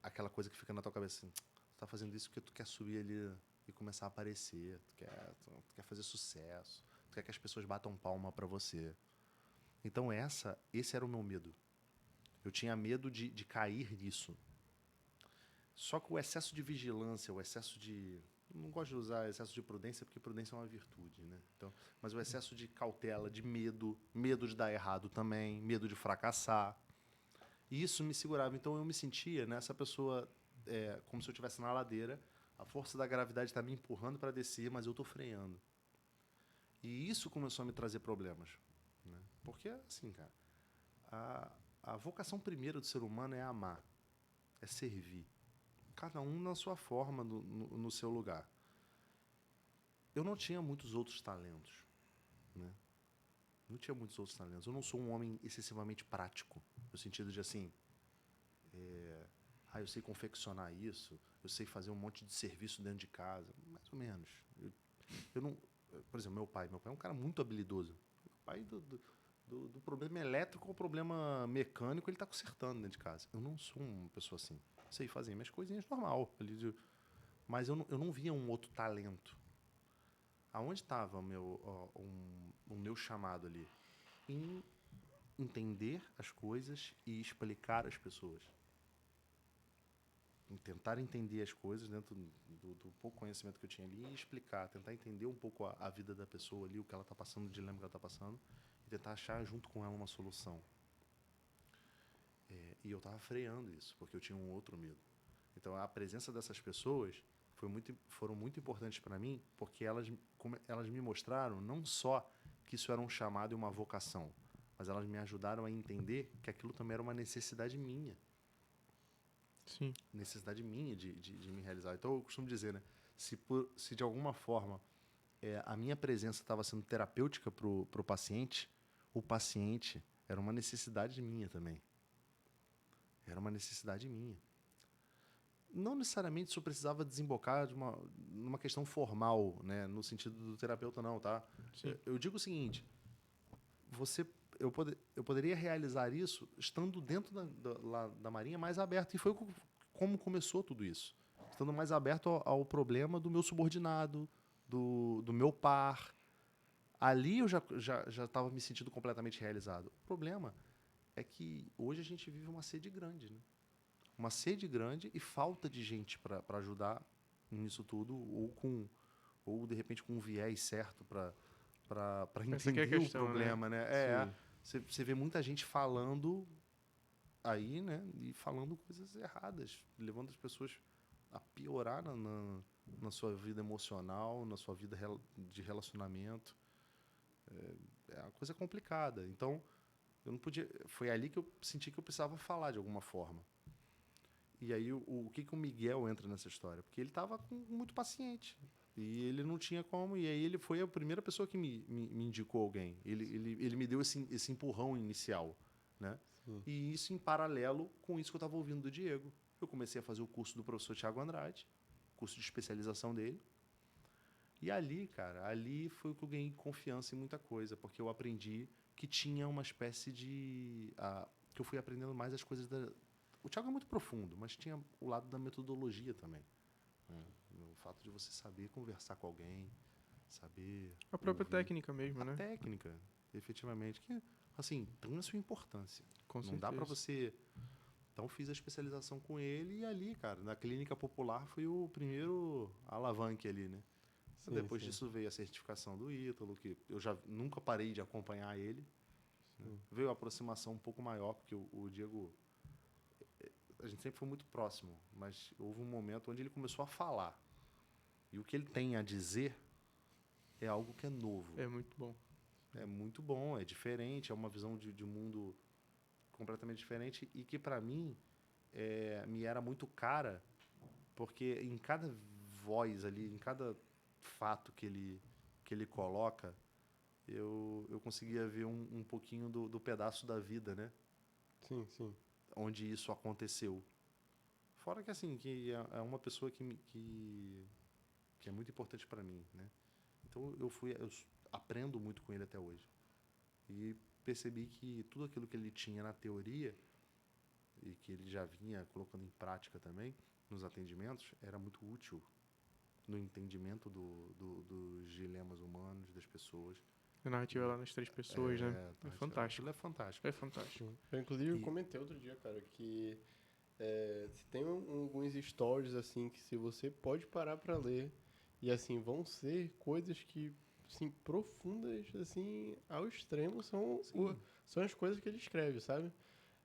Speaker 3: aquela coisa que fica na tua cabeça assim, tu tá fazendo isso porque tu quer subir ali e começar a aparecer, tu quer fazer sucesso, tu quer que as pessoas batam palma pra você. Então esse era o meu medo. Eu tinha medo de cair nisso. Só que o excesso de vigilância, o excesso de... Não gosto de usar excesso de prudência, porque prudência é uma virtude, né? Então, mas o excesso de cautela, de medo de dar errado também, medo de fracassar. E isso me segurava. Então, eu me sentia nessa pessoa como se eu estivesse na ladeira, a força da gravidade está me empurrando para descer, mas eu estou freando. E isso começou a me trazer problemas. Né? Porque, assim, cara, a vocação primeira do ser humano é amar, é servir. Cada um na sua forma, no seu lugar. Eu não tinha muitos outros talentos. Né? Não tinha muitos outros talentos. Eu não sou um homem excessivamente prático, no sentido de, assim, eu sei confeccionar isso, eu sei fazer um monte de serviço dentro de casa, mais ou menos. Eu não, por exemplo, meu pai é um cara muito habilidoso. Meu pai, do problema elétrico ao problema mecânico, ele está consertando dentro de casa. Eu não sou uma pessoa assim. Sei fazer minhas coisinhas normal, mas eu não via um outro talento. Aonde estava o meu chamado ali? Em entender as coisas e explicar às pessoas. Em tentar entender as coisas dentro do pouco conhecimento que eu tinha ali e explicar, tentar entender um pouco a vida da pessoa ali, o que ela está passando, o dilema que ela está passando, e tentar achar junto com ela uma solução. E eu estava freando isso, porque eu tinha um outro medo. Então, a presença dessas pessoas foram muito importantes para mim, porque elas me mostraram não só que isso era um chamado e uma vocação, mas elas me ajudaram a entender que aquilo também era uma necessidade minha.
Speaker 1: Sim.
Speaker 3: Necessidade minha de me realizar. Então, eu costumo dizer, né, se de alguma forma a minha presença estava sendo terapêutica para o paciente era uma necessidade minha também. Era uma necessidade minha. Não necessariamente isso precisava desembocar numa questão formal, né, no sentido do terapeuta, não, tá? Eu digo o seguinte, eu poderia realizar isso estando dentro da Marinha mais aberto, e foi como começou tudo isso. Estando mais aberto ao problema do meu subordinado, do meu par. Ali eu já estava me sentindo completamente realizado. O problema é que hoje a gente vive uma sede grande, né? Uma sede grande e falta de gente para ajudar nisso tudo, ou de repente com um viés certo para entender o problema, né? Você vê muita gente falando aí, né? E falando coisas erradas, levando as pessoas a piorar na sua vida emocional, na sua vida de relacionamento. É uma coisa complicada. Então, eu não podia. Foi ali que eu senti que eu precisava falar de alguma forma. E aí, o que o Miguel entra nessa história? Porque ele estava muito paciente. E ele não tinha como. E aí, ele foi a primeira pessoa que me indicou alguém. Ele me deu esse empurrão inicial. Né? E isso em paralelo com isso que eu estava ouvindo do Diego. Eu comecei a fazer o curso do professor Tiago Andrade, curso de especialização dele. E ali, cara, ali foi o que eu ganhei confiança em muita coisa, porque eu aprendi que tinha uma espécie de... que eu fui aprendendo mais as coisas da... O Tiago é muito profundo, mas tinha o lado da metodologia também. Né? O fato de você saber conversar com alguém, saber...
Speaker 1: A própria
Speaker 3: ouvir.
Speaker 1: técnica mesmo, né?
Speaker 3: A técnica, efetivamente, que, assim, tem a sua importância.
Speaker 1: Com
Speaker 3: Não dá para
Speaker 1: certeza.
Speaker 3: você... Então, fiz a especialização com ele e ali, cara, na clínica popular foi o primeiro alavanque ali, né?
Speaker 2: Sim,
Speaker 3: Depois
Speaker 2: sim.
Speaker 3: disso veio a certificação do Ítalo, que eu já nunca parei de acompanhar ele. Né? Veio a aproximação um pouco maior, porque o Diego... A gente sempre foi muito próximo, mas houve um momento onde ele começou a falar. E o que ele tem a dizer é algo que é novo.
Speaker 1: É muito bom.
Speaker 3: É muito bom, é diferente, é uma visão de mundo completamente diferente e que, para mim, me era muito cara, porque em cada voz ali, em cada fato que ele coloca, eu conseguia ver um pouquinho do pedaço da vida, né?
Speaker 2: Sim, sim.
Speaker 3: Onde isso aconteceu. Fora que, assim, que é uma pessoa que é muito importante para mim, né? Então, eu aprendo muito com ele até hoje. E percebi que tudo aquilo que ele tinha na teoria e que ele já vinha colocando em prática também nos atendimentos era muito útil no entendimento dos dilemas humanos, das pessoas.
Speaker 1: A narrativa lá nas 3 pessoas, né? É fantástico.
Speaker 3: Aquilo é fantástico.
Speaker 1: É fantástico.
Speaker 2: Eu, inclusive,
Speaker 3: E-
Speaker 2: comentei outro dia, cara, que se tem alguns stories, assim, que se você pode parar pra ler, e, assim, vão ser coisas que, assim, profundas, assim, ao extremo, são as coisas que ele escreve, sabe?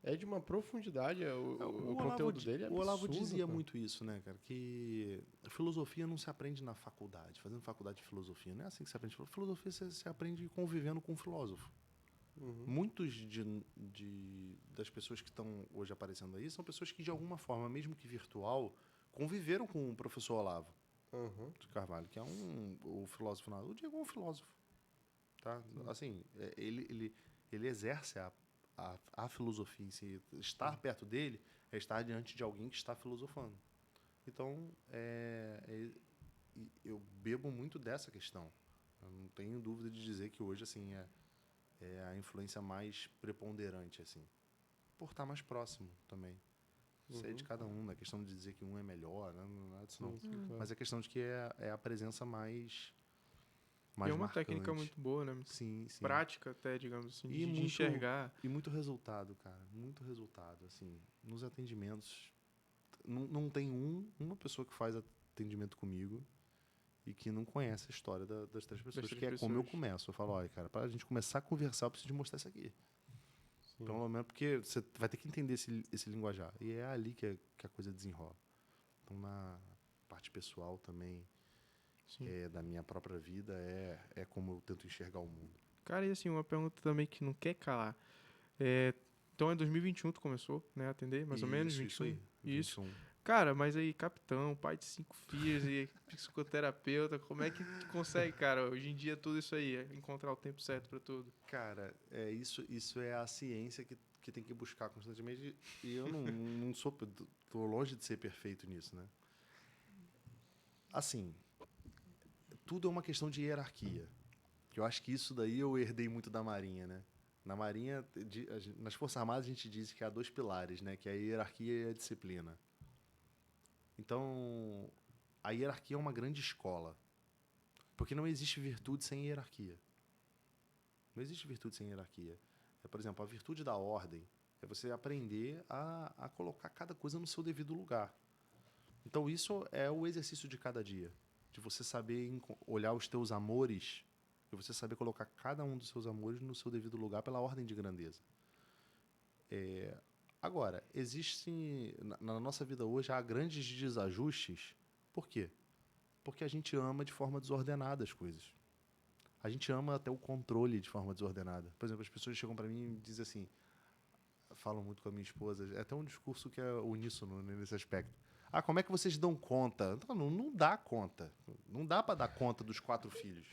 Speaker 2: É de uma profundidade, o conteúdo dele é
Speaker 3: o Olavo
Speaker 2: absurdo,
Speaker 3: dizia
Speaker 2: cara.
Speaker 3: muito isso, né, cara? Que filosofia não se aprende na faculdade, fazendo faculdade de filosofia. Não é assim que se aprende. Filosofia você aprende convivendo com um filósofo. Muitos das pessoas que estão hoje aparecendo aí são pessoas que, de alguma forma, mesmo que virtual, conviveram com o professor Olavo de Carvalho, que é o filósofo. O Diego é um filósofo. Tá? Assim, ele exerce a filosofia em si. Estar perto dele é estar diante de alguém que está filosofando. Então, eu bebo muito dessa questão. Eu não tenho dúvida de dizer que hoje assim é a influência mais preponderante, assim, por estar mais próximo também. Isso é de cada um, não é questão de dizer que um é melhor, né? Não é nada disso, não.
Speaker 2: Sim, claro.
Speaker 3: Mas é questão de que é a presença mais
Speaker 1: E é uma
Speaker 3: marcante.
Speaker 1: técnica muito boa, né? Muito
Speaker 3: Sim, sim.
Speaker 1: prática até, digamos assim,
Speaker 3: E
Speaker 1: de enxergar.
Speaker 3: E muito resultado, cara. Muito resultado. Assim, nos atendimentos, não tem uma pessoa que faz atendimento comigo e que não conhece a história das 3 pessoas,
Speaker 1: 3
Speaker 3: que é como eu
Speaker 1: pessoas.
Speaker 3: começo. Eu falo, olha, cara, para a gente começar a conversar, eu preciso te mostrar isso aqui.
Speaker 2: Sim.
Speaker 3: Pelo menos porque você vai ter que entender esse linguajar. E é ali que a coisa desenrola. Então, na parte pessoal também,
Speaker 1: Sim.
Speaker 3: da minha própria vida, é como eu tento enxergar o mundo.
Speaker 1: Cara, e assim, uma pergunta também que não quer calar. Então, em 2021 tu começou, né, a atender, mais ou menos? 21?
Speaker 3: Isso aí.
Speaker 1: Isso.
Speaker 3: 21.
Speaker 1: Cara, mas aí, capitão, pai de 5 filhos e psicoterapeuta, como é que tu consegue, cara, hoje em dia tudo isso aí, encontrar o tempo certo pra tudo?
Speaker 3: Cara, isso é a ciência que tem que buscar constantemente. E eu não sou... Tô longe de ser perfeito nisso, né? Assim, tudo é uma questão de hierarquia. Eu acho que isso daí eu herdei muito da Marinha, né? Na Marinha, nas Forças Armadas, a gente diz que há 2 pilares, né? Que é a hierarquia e a disciplina. Então, a hierarquia é uma grande escola. Porque não existe virtude sem hierarquia. Não existe virtude sem hierarquia. Por exemplo, a virtude da ordem é você aprender a colocar cada coisa no seu devido lugar. Então, isso é o exercício de cada dia. De você saber olhar os teus amores e você saber colocar cada um dos seus amores no seu devido lugar pela ordem de grandeza. Agora, existe na nossa vida hoje há grandes desajustes. Por quê? Porque a gente ama de forma desordenada as coisas. A gente ama até o controle de forma desordenada. Por exemplo, as pessoas chegam para mim e dizem assim, falam muito com a minha esposa, é até um discurso que é uníssono nesse aspecto. Ah, como é que vocês dão conta? Não dá conta. Não dá para dar conta dos 4 filhos.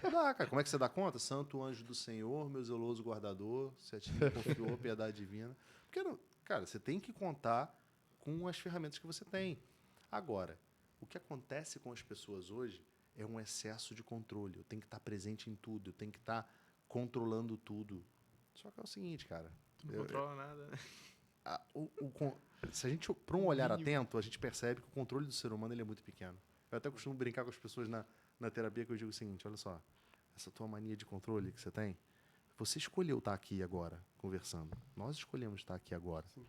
Speaker 3: Não dá, cara. Como é que você dá conta? Santo anjo do Senhor, meu zeloso guardador, se a ti me confiou piedade divina. Porque, cara, você tem que contar com as ferramentas que você tem. Agora, o que acontece com as pessoas hoje é um excesso de controle. Eu tenho que estar presente em tudo, eu tenho que estar controlando tudo. Só que é o seguinte, cara.
Speaker 1: Tu não controla nada, né?
Speaker 3: Se a gente, para um olhar atento, a gente percebe que o controle do ser humano ele é muito pequeno. Eu até costumo brincar com as pessoas na terapia que eu digo o seguinte, olha só, essa tua mania de controle que você tem, você escolheu estar aqui agora, conversando. Nós escolhemos estar aqui agora.
Speaker 2: Sim.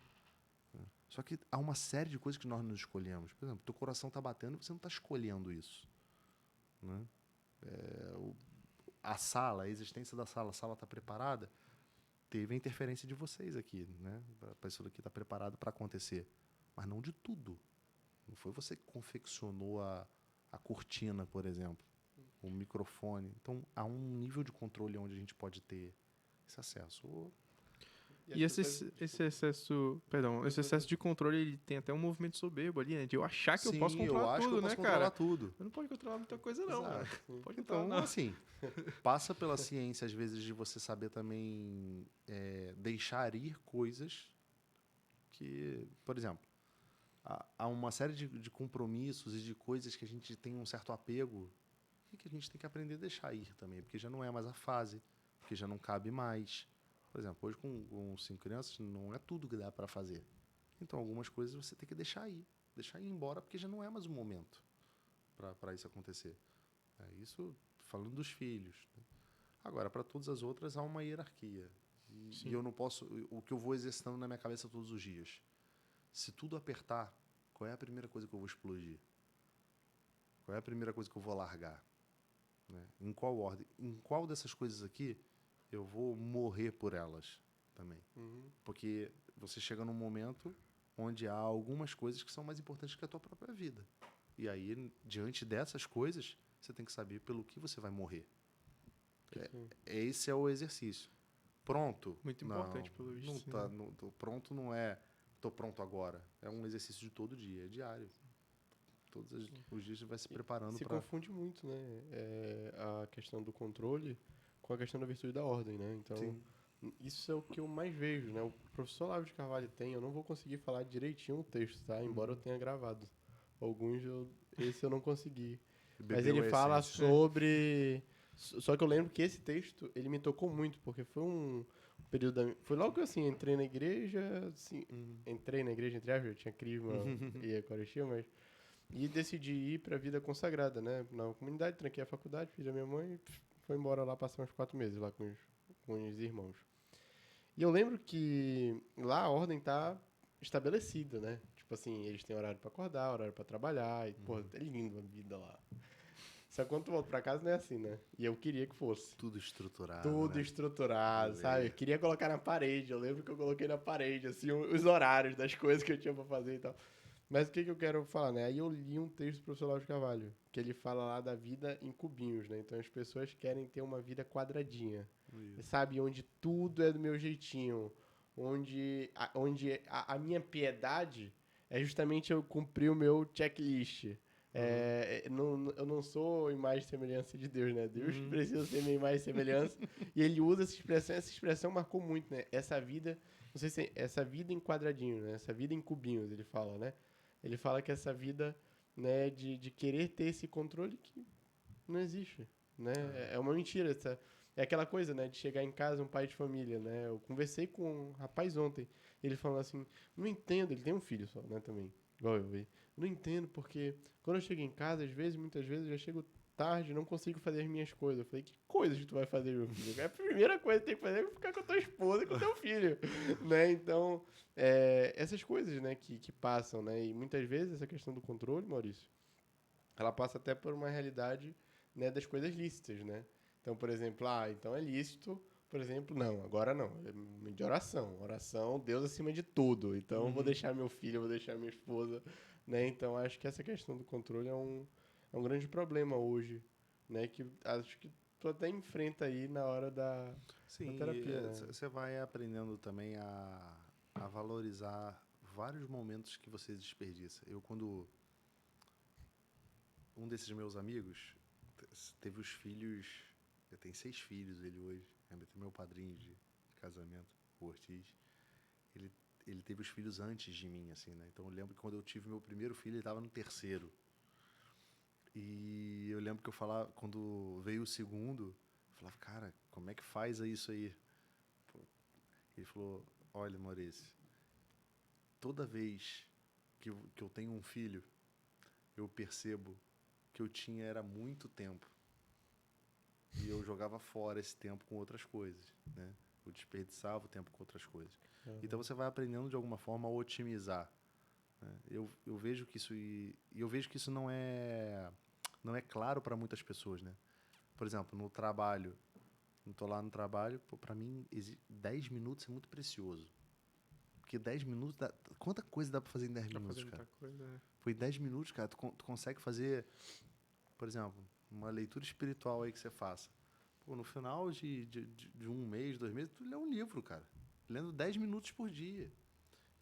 Speaker 3: Só que há uma série de coisas que nós não escolhemos. Por exemplo, teu coração está batendo e você não está escolhendo isso. Né? A sala, a existência da sala, a sala está preparada, teve a interferência de vocês aqui, né? Para isso aqui estar preparado para acontecer. Mas não de tudo. Não foi você que confeccionou a cortina, por exemplo, o microfone. Então, há um nível de controle onde a gente pode ter esse acesso.
Speaker 1: E esse excesso de controle, ele tem até um movimento soberbo ali, né? De eu achar que eu posso controlar tudo, né, cara?
Speaker 3: Tudo.
Speaker 1: Eu não pode controlar muita coisa, não, mano. Pode
Speaker 3: Então,
Speaker 1: controlar, não.
Speaker 3: assim, passa pela ciência, às vezes, de você saber também deixar ir coisas que, por exemplo, há uma série de compromissos e de coisas que a gente tem um certo apego e que a gente tem que aprender a deixar ir também, porque já não é mais a fase, porque já não cabe mais. Por exemplo, hoje com 5 crianças não é tudo que dá para fazer. Então, algumas coisas você tem que deixar ir embora, porque já não é mais o momento para isso acontecer. Isso falando dos filhos. Né? Agora, para todas as outras, há uma hierarquia. E eu não posso... O que eu vou exercitando na minha cabeça todos os dias. Se tudo apertar, qual é a primeira coisa que eu vou explodir? Qual é a primeira coisa que eu vou largar? Né? Em qual ordem? Em qual dessas coisas aqui eu vou morrer por elas também? Porque você chega num momento onde há algumas coisas que são mais importantes que a tua própria vida. E aí, diante dessas coisas, você tem que saber pelo que você vai morrer. Esse é o exercício. Pronto.
Speaker 1: Muito importante, pelo visto.
Speaker 3: Pronto não é estou pronto agora. É um exercício de todo dia, é diário. Todos os dias você vai se preparando para...
Speaker 2: Se confunde muito, né? A questão do controle com a questão da virtude da ordem, né? Então, isso é o que eu mais vejo, né? O professor Olavo de Carvalho tem, eu não vou conseguir falar direitinho o texto, tá? Embora eu tenha gravado. Alguns, esse eu não consegui. Mas ele fala sobre... Só que eu lembro que esse texto, ele me tocou muito, porque foi um período foi logo que eu, assim, entrei na igreja, assim, entrei na igreja, entre aspas, eu tinha crisma e eucaristia, mas... E decidi ir para a vida consagrada, né? Na comunidade, tranquei a faculdade, fiz a minha mãe e foi embora lá, passar uns 4 meses lá com os irmãos. E eu lembro que lá a ordem tá estabelecida, né? Tipo assim, eles têm horário para acordar, horário para trabalhar, e, pô, é lindo a vida lá. Só que quando tu volta pra casa não é assim, né? E eu queria que fosse.
Speaker 3: Tudo estruturado.
Speaker 2: Tudo
Speaker 3: né?
Speaker 2: estruturado, sabe? Eu queria colocar na parede. Eu lembro que eu coloquei na parede, assim, os horários das coisas que eu tinha pra fazer e tal. Mas o que eu quero falar, né? Aí eu li um texto do professor Olavo de Carvalho, que ele fala lá da vida em cubinhos, né? Então as pessoas querem ter uma vida quadradinha, sabe? Onde tudo é do meu jeitinho, onde a minha piedade é justamente eu cumprir o meu checklist. Eu não sou imagem e semelhança de Deus, né? Deus precisa ser minha imagem e semelhança. E ele usa essa expressão marcou muito, né? Essa vida, não sei se essa vida em quadradinho, né? Essa vida em cubinhos, ele fala, né? Ele fala que essa vida, né, de querer ter esse controle que não existe, né? É uma mentira. É aquela coisa, né, de chegar em casa, um pai de família, né? Eu conversei com um rapaz ontem, ele falou assim, não entendo, ele tem um filho só, né, também, igual eu. Não entendo porque quando eu chego em casa, muitas vezes, eu já chego tarde, não consigo fazer as minhas coisas. Eu falei, que coisas que tu vai fazer, meu filho? A primeira coisa que tem que fazer é ficar com a tua esposa e com o teu filho, né? Então, essas coisas, né, que passam, né? E muitas vezes essa questão do controle, Maurício, ela passa até por uma realidade, né, das coisas lícitas, né? Então, por exemplo, então é lícito por exemplo, não, agora não. É momento de oração. Oração, Deus acima de tudo. Então, eu vou deixar meu filho, eu vou deixar minha esposa, né? Então, acho que essa questão do controle é um grande problema hoje, né? Que acho que tu até enfrenta aí na hora da
Speaker 3: Sim,
Speaker 2: terapia, né?
Speaker 3: você vai aprendendo também a valorizar vários momentos que você desperdiça. Um desses meus amigos teve os filhos, eu tenho 6 filhos, ele hoje, ainda tem meu padrinho de casamento, o Ortiz. Ele, ele teve os filhos antes de mim, assim, né? Então eu lembro que quando eu tive meu primeiro filho, ele estava no terceiro. E eu lembro que eu falava, quando veio o segundo, eu falava, cara, como é que faz isso aí? Pô, ele falou, olha, Maurício, toda vez que eu tenho um filho, eu percebo que eu tinha era muito tempo. E eu jogava fora esse tempo com outras coisas, né? Eu desperdiçava o tempo com outras coisas. Então você vai aprendendo de alguma forma a otimizar, né? Eu vejo que eu vejo que isso não é claro para muitas pessoas, né? Por exemplo, no trabalho, não tô lá no trabalho, para mim 10 minutos é muito precioso. Porque 10 minutos quanta coisa dá para fazer em 10
Speaker 1: Pra
Speaker 3: minutos,
Speaker 1: fazer
Speaker 3: cara?
Speaker 1: muita coisa, né?
Speaker 3: Foi 10 minutos, cara, tu consegue fazer, por exemplo, uma leitura espiritual aí que você faça. Pô, no final de um mês, 2 meses, tu lê um livro, cara. Lendo 10 minutos por dia.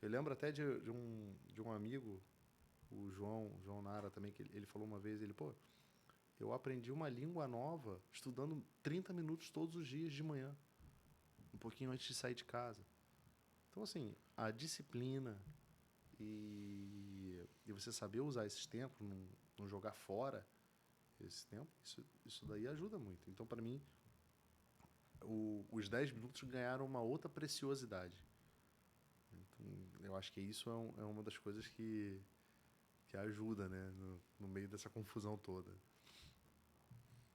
Speaker 3: Eu lembro até de um amigo, o João Nara também, que ele falou uma vez, pô, eu aprendi uma língua nova estudando 30 minutos todos os dias de manhã, um pouquinho antes de sair de casa. Então, assim, a disciplina e você saber usar esses tempos, não jogar fora esse tempo, isso daí ajuda muito. Então, para mim, os 10 minutos ganharam uma outra preciosidade. Então, eu acho que isso é uma das coisas que ajuda, né, no meio dessa confusão toda.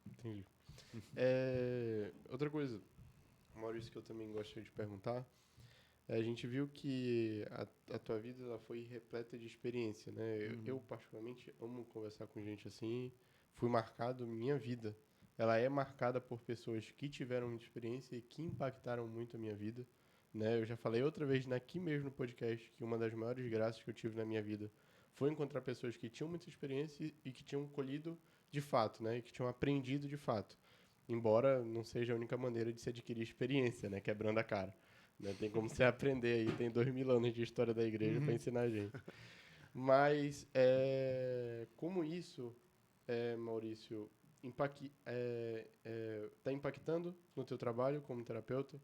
Speaker 2: Entendi. Outra coisa, Maurício, que eu também gostaria de perguntar, a gente viu que a tua vida ela foi repleta de experiência, né? Eu, particularmente, amo conversar com gente assim. Fui marcado, minha vida, ela é marcada por pessoas que tiveram muita experiência e que impactaram muito a minha vida, né? Eu já falei outra vez aqui mesmo no podcast que uma das maiores graças que eu tive na minha vida foi encontrar pessoas que tinham muita experiência e que tinham colhido de fato, né? E que tinham aprendido de fato. Embora não seja a única maneira de se adquirir experiência, né? Quebrando a cara. Né? Tem como você aprender aí, tem 2000 anos de história da igreja para ensinar a gente. Mas como isso, Maurício, está impactando no teu trabalho como terapeuta?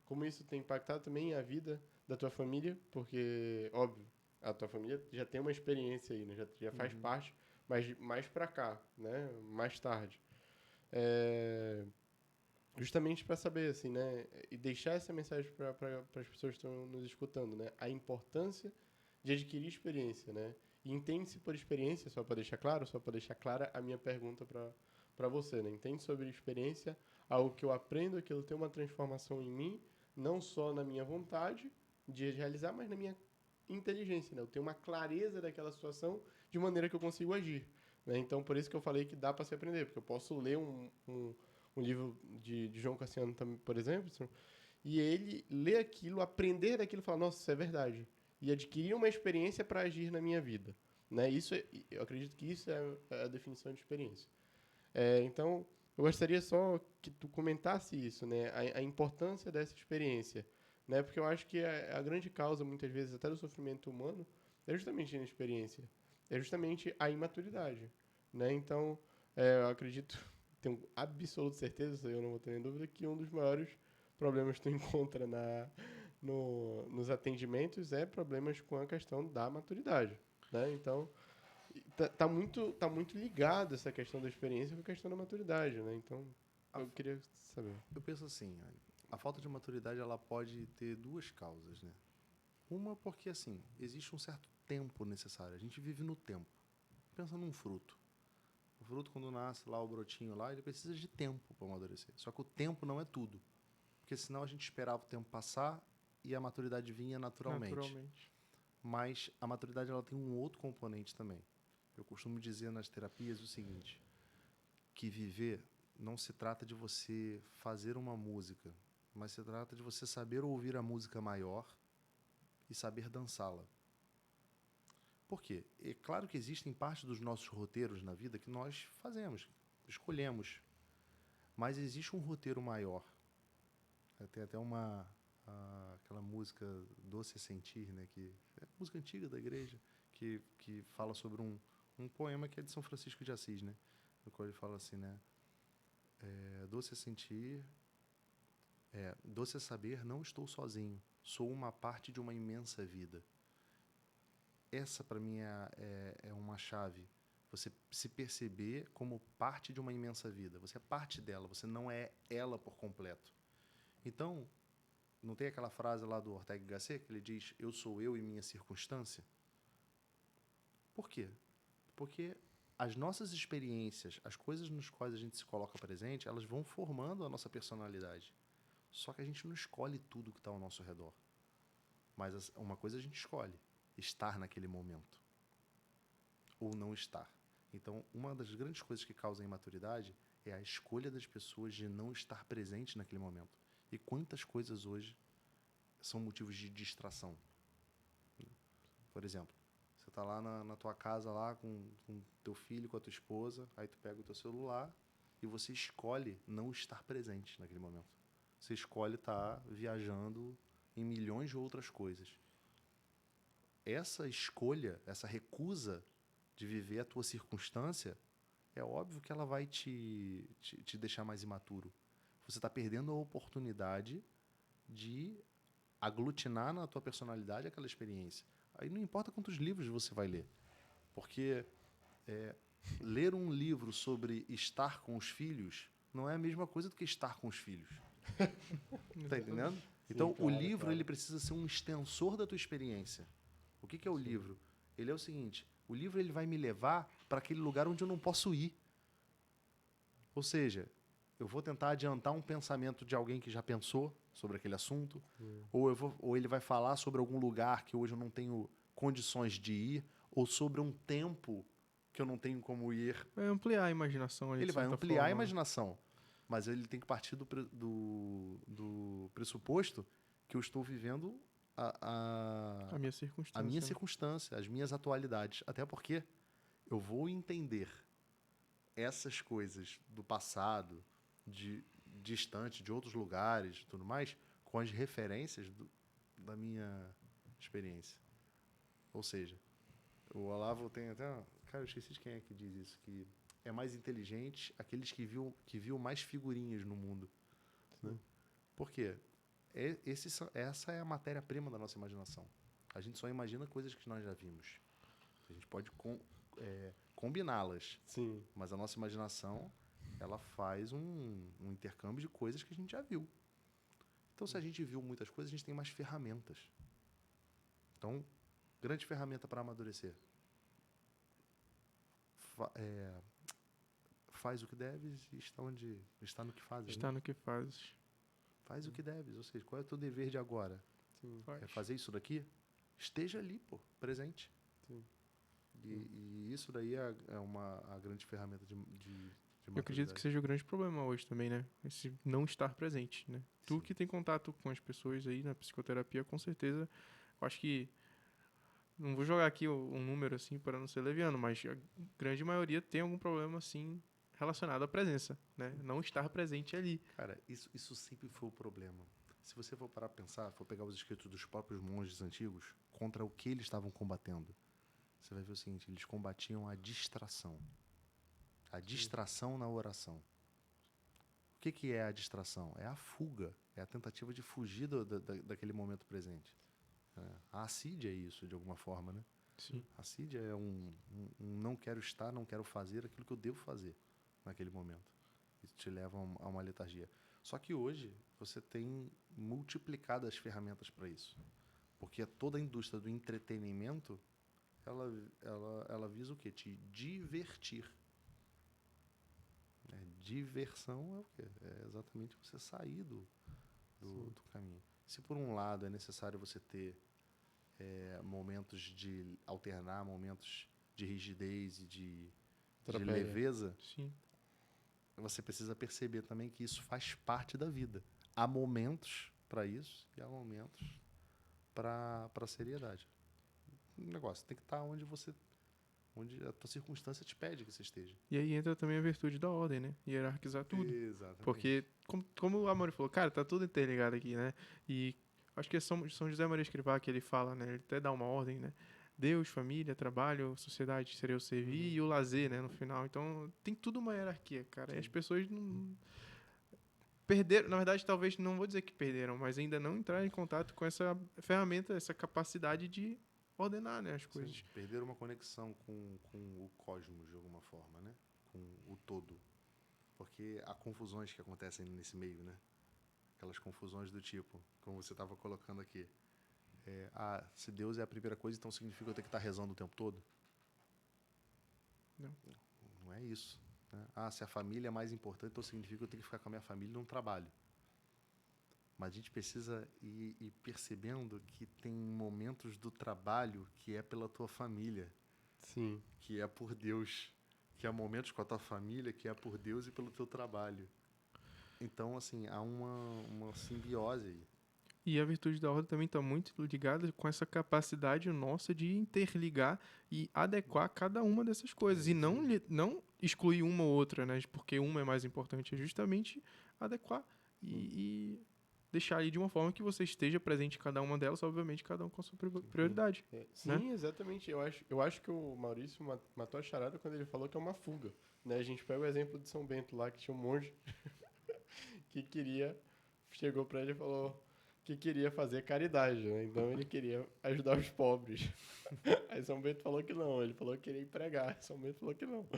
Speaker 2: Como isso tem impactado também a vida da tua família? Porque, óbvio, a tua família já tem uma experiência aí, né? Já faz parte, mas mais para cá, né? Mais tarde. Justamente para saber, assim, né? E deixar essa mensagem para as pessoas que estão nos escutando, né? A importância de adquirir experiência, né? E entende-se por experiência, só para deixar claro, só para deixar clara a minha pergunta para você, né? Entende sobre experiência, algo que eu aprendo, aquilo tem uma transformação em mim, não só na minha vontade de realizar, mas na minha inteligência, né? Eu tenho uma clareza daquela situação de maneira que eu consigo agir, né? Então, por isso que eu falei que dá para se aprender, porque eu posso ler um livro de João Cassiano, por exemplo, e ele ler aquilo, aprender daquilo e falar, nossa, isso é verdade. E adquirir uma experiência para agir na minha vida. Né? Eu acredito que isso é a definição de experiência. Então, eu gostaria só que tu comentasse isso, né? A importância dessa experiência. Né? Porque eu acho que a grande causa, muitas vezes, até do sofrimento humano, é justamente a inexperiência. É justamente a imaturidade. Né? Então, eu acredito, tenho absoluta certeza, eu não vou ter nem dúvida, que um dos maiores problemas que tu encontra nos atendimentos é problemas com a questão da maturidade. Né? Então, tá muito ligado essa questão da experiência com a questão da maturidade, né? Então, eu queria saber.
Speaker 3: Eu penso assim, olha, a falta de maturidade ela pode ter duas causas, né? Uma porque assim, existe um certo tempo necessário. A gente vive no tempo. Pensa num fruto. O fruto quando nasce lá o brotinho lá, ele precisa de tempo para amadurecer. Só que o tempo não é tudo, porque senão a gente esperava o tempo passar e a maturidade vinha naturalmente. Mas a maturidade ela tem um outro componente também. Eu costumo dizer nas terapias o seguinte, que viver não se trata de você fazer uma música, mas se trata de você saber ouvir a música maior e saber dançá-la. Por quê? É claro que existem partes dos nossos roteiros na vida que nós fazemos, escolhemos, mas existe um roteiro maior. Tem até aquela música Doce é Sentir, né, que é música antiga da igreja, que fala sobre um poema que é de São Francisco de Assis, né, no qual ele fala assim, né, doce é sentir, doce é saber, não estou sozinho, sou uma parte de uma imensa vida. Essa, para mim, é uma chave. Você se perceber como parte de uma imensa vida. Você é parte dela, você não é ela por completo. Então, não tem aquela frase lá do Ortega y Gasset que ele diz, eu sou eu e minha circunstância? Por quê? Porque as nossas experiências, as coisas nas quais a gente se coloca presente, elas vão formando a nossa personalidade. Só que a gente não escolhe tudo que está ao nosso redor. Mas uma coisa a gente escolhe, estar naquele momento. Ou não estar. Então, uma das grandes coisas que causam imaturidade é a escolha das pessoas de não estar presente naquele momento. E quantas coisas hoje são motivos de distração? Por exemplo, você está lá na tua casa lá com teu filho, com a tua esposa, aí tu pega o teu celular e você escolhe não estar presente naquele momento. Você escolhe estar viajando em milhões de outras coisas. Essa escolha, essa recusa de viver a tua circunstância, é óbvio que ela vai te deixar mais imaturo. Você está perdendo a oportunidade de aglutinar na tua personalidade aquela experiência. Aí não importa quantos livros você vai ler. Porque ler um livro sobre estar com os filhos não é a mesma coisa do que estar com os filhos. Tá entendendo? Então,
Speaker 2: Sim,
Speaker 3: o
Speaker 2: claro,
Speaker 3: livro
Speaker 2: claro.
Speaker 3: ele precisa ser um extensor da tua experiência. O que é o livro? Ele é o seguinte, o livro ele vai me levar para aquele lugar onde eu não posso ir. Ou seja, eu vou tentar adiantar um pensamento de alguém que já pensou sobre aquele assunto, ou ele vai falar sobre algum lugar que hoje eu não tenho condições de ir, ou sobre um tempo que eu não tenho como ir.
Speaker 1: Vai ampliar a imaginação ali,
Speaker 3: Ele
Speaker 1: de
Speaker 3: vai
Speaker 1: certa
Speaker 3: ampliar a
Speaker 1: forma.
Speaker 3: imaginação, mas ele tem que partir do pressuposto que eu estou vivendo
Speaker 1: A minha
Speaker 3: a
Speaker 1: circunstância.
Speaker 3: minha
Speaker 1: né?
Speaker 3: circunstância, as minhas atualidades. Até porque eu vou entender essas coisas do passado, distante, de outros lugares e tudo mais, com as referências da minha experiência. Ou seja, o Olavo tem até... Cara, eu esqueci de quem é que diz isso, que é mais inteligente aqueles que viu mais figurinhas no mundo. Né? Por quê? Essa é a matéria-prima da nossa imaginação. A gente só imagina coisas que nós já vimos. A gente pode combiná-las,
Speaker 2: Sim.
Speaker 3: mas a nossa imaginação ela faz um intercâmbio de coisas que a gente já viu. Então, se a gente viu muitas coisas, a gente tem mais ferramentas. Então, grande ferramenta para amadurecer. Faz o que deves e está no que fazes.
Speaker 1: Está
Speaker 3: Né?
Speaker 1: no que fazes.
Speaker 3: Faz o que deves, ou seja, qual é o teu dever de agora?
Speaker 2: Sim.
Speaker 1: Faz.
Speaker 3: É fazer isso daqui? Esteja ali, pô, presente.
Speaker 2: Sim.
Speaker 3: E isso daí é a grande ferramenta de
Speaker 1: Eu
Speaker 3: maturidade.
Speaker 1: acredito que seja o grande problema hoje também, né? Esse não estar presente, né? Tu
Speaker 3: Sim.
Speaker 1: que tem contato com as pessoas aí na psicoterapia, com certeza, eu acho que não vou jogar aqui um número assim para não ser leviano, mas a grande maioria tem algum problema assim relacionado à presença, né? Não estar presente ali.
Speaker 3: Cara, isso sempre foi o problema. Se você for parar pra pensar, for pegar os escritos dos próprios monges antigos, contra o que eles estavam combatendo, você vai ver o seguinte, eles combatiam a distração. A distração na oração. O que é a distração? É a fuga, é a tentativa de fugir daquele momento presente. A assídia é isso, de alguma forma, né?
Speaker 1: Sim.
Speaker 3: A assídia é um não quero estar, não quero fazer aquilo que eu devo fazer naquele momento. Isso te leva a uma letargia. Só que hoje você tem multiplicado as ferramentas para isso. Porque toda a indústria do entretenimento, ela visa o quê? Te divertir. Diversão é o quê? É exatamente você sair do caminho. Se por um lado é necessário você ter momentos de alternar, momentos de rigidez e de leveza,
Speaker 1: Sim.
Speaker 3: você precisa perceber também que isso faz parte da vida. há momentos para isso e há momentos para seriedade. O negócio tem que estar onde a tua circunstância te pede que você esteja.
Speaker 1: E aí entra também a virtude da ordem, né? Hierarquizar tudo.
Speaker 3: Exatamente.
Speaker 1: Porque, como o Amaury falou, cara, tá tudo interligado aqui, né? E acho que é São José Maria Escrivá que ele fala, né? Ele até dá uma ordem, né? Deus, família, trabalho, sociedade seria o servir e o lazer, né? No final. Então, tem tudo uma hierarquia, cara. E as pessoas não... Perderam, na verdade, talvez, não vou dizer que perderam, mas ainda não entraram em contato com essa ferramenta, essa capacidade de ordenar, né, as coisas.
Speaker 3: Sim, perder uma conexão com o cosmos, de alguma forma, né? Com o todo. Porque há confusões que acontecem nesse meio, né? Aquelas confusões do tipo, como você estava colocando aqui. Se Deus é a primeira coisa, então significa que eu tenho que estar rezando o tempo todo?
Speaker 1: Não.
Speaker 3: Não é isso. Né? Se a família é mais importante, então significa que eu tenho que ficar com a minha família num trabalho. Mas a gente precisa ir percebendo que tem momentos do trabalho que é pela tua família.
Speaker 2: Sim.
Speaker 3: Que é por Deus. Que há momentos com a tua família que é por Deus e pelo teu trabalho. Então, assim, há uma simbiose aí.
Speaker 1: E a virtude da ordem também está muito ligada com essa capacidade nossa de interligar e adequar cada uma dessas coisas. E não excluir uma ou outra, né? Porque uma é mais importante. É justamente adequar e deixar ali de uma forma que você esteja presente em cada uma delas, obviamente, cada um com a sua prioridade.
Speaker 2: Sim, exatamente. Eu acho que o Maurício matou a charada quando ele falou que é uma fuga. Né? A gente pega o exemplo de São Bento lá, que tinha um monge que chegou para ele e falou que queria fazer caridade, né? Então ele queria ajudar os pobres. Aí São Bento falou que não, ele falou que queria pregar. São Bento falou que não.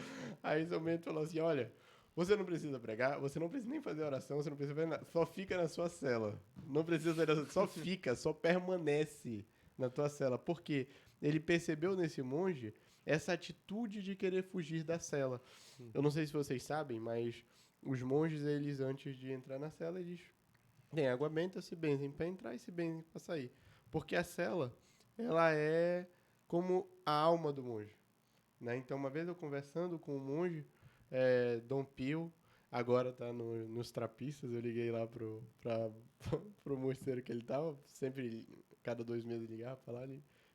Speaker 2: Aí São Bento falou assim, olha, você não precisa pregar, você não precisa nem fazer oração, você não precisa fazer nada, só fica na sua cela. Não precisa fazer oração, só fica, só permanece na tua cela. Porque ele percebeu nesse monge essa atitude de querer fugir da cela. Eu não sei se vocês sabem, mas os monges, eles antes de entrar na cela, eles têm água benta, se benzem para entrar e se benzem para sair. Porque a cela, ela é como a alma do monge. Né? Então, uma vez eu conversando com um monge, Dom Pio, agora tá nos trapistas, eu liguei lá pro mosteiro que ele tava, sempre, cada 2 meses ligava pra lá,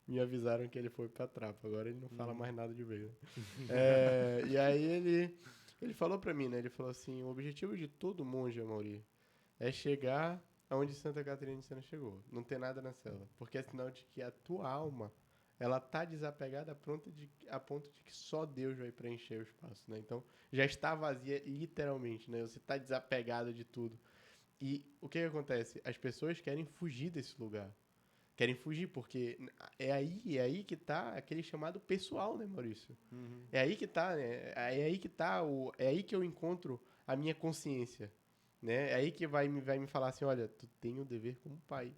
Speaker 2: me avisaram que ele foi pra Trapa, agora ele não fala mais nada de vez. Né? E aí ele falou pra mim, né? Ele falou assim, o objetivo de todo monge, Amaury, é chegar aonde Santa Catarina de Sena chegou, não ter nada na cela, porque é sinal de que a tua alma, ela tá desapegada a ponto de que só Deus vai preencher o espaço, né? Então, já está vazia literalmente, né? Você tá desapegado de tudo. E o que acontece? As pessoas querem fugir desse lugar. Querem fugir, porque é aí que tá aquele chamado pessoal, né, Maurício? É aí que tá, né? É aí que eu encontro a minha consciência, né? É aí que vai me falar assim, olha, tu tem um dever como pai,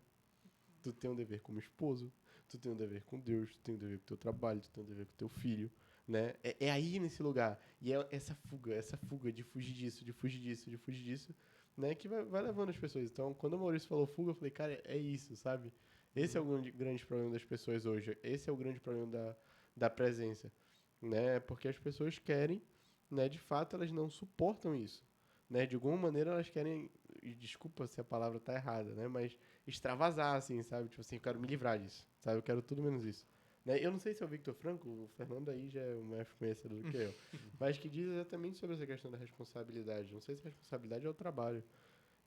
Speaker 2: tu tem um dever como esposo, tu tem um dever com Deus, tu tem um dever com o teu trabalho, tu tem um dever com o teu filho, né? É aí nesse lugar. E é essa fuga de fugir disso, de fugir disso, de fugir disso, né? Que vai levando as pessoas. Então, quando o Maurício falou fuga, eu falei, cara, é isso, sabe? Esse é o grande problema das pessoas hoje. Esse é o grande problema da presença, né? Porque as pessoas querem, né? De fato, elas não suportam isso, né? De alguma maneira, elas querem... E desculpa se a palavra tá errada, né? Mas extravasar, assim, sabe? Tipo assim, eu quero me livrar disso, sabe? Eu quero tudo menos isso. Né? Eu não sei se é o Victor Franco, o Fernando aí já é mais conhecedor do que eu, mas que diz exatamente sobre essa questão da responsabilidade. Não sei se a responsabilidade é o trabalho,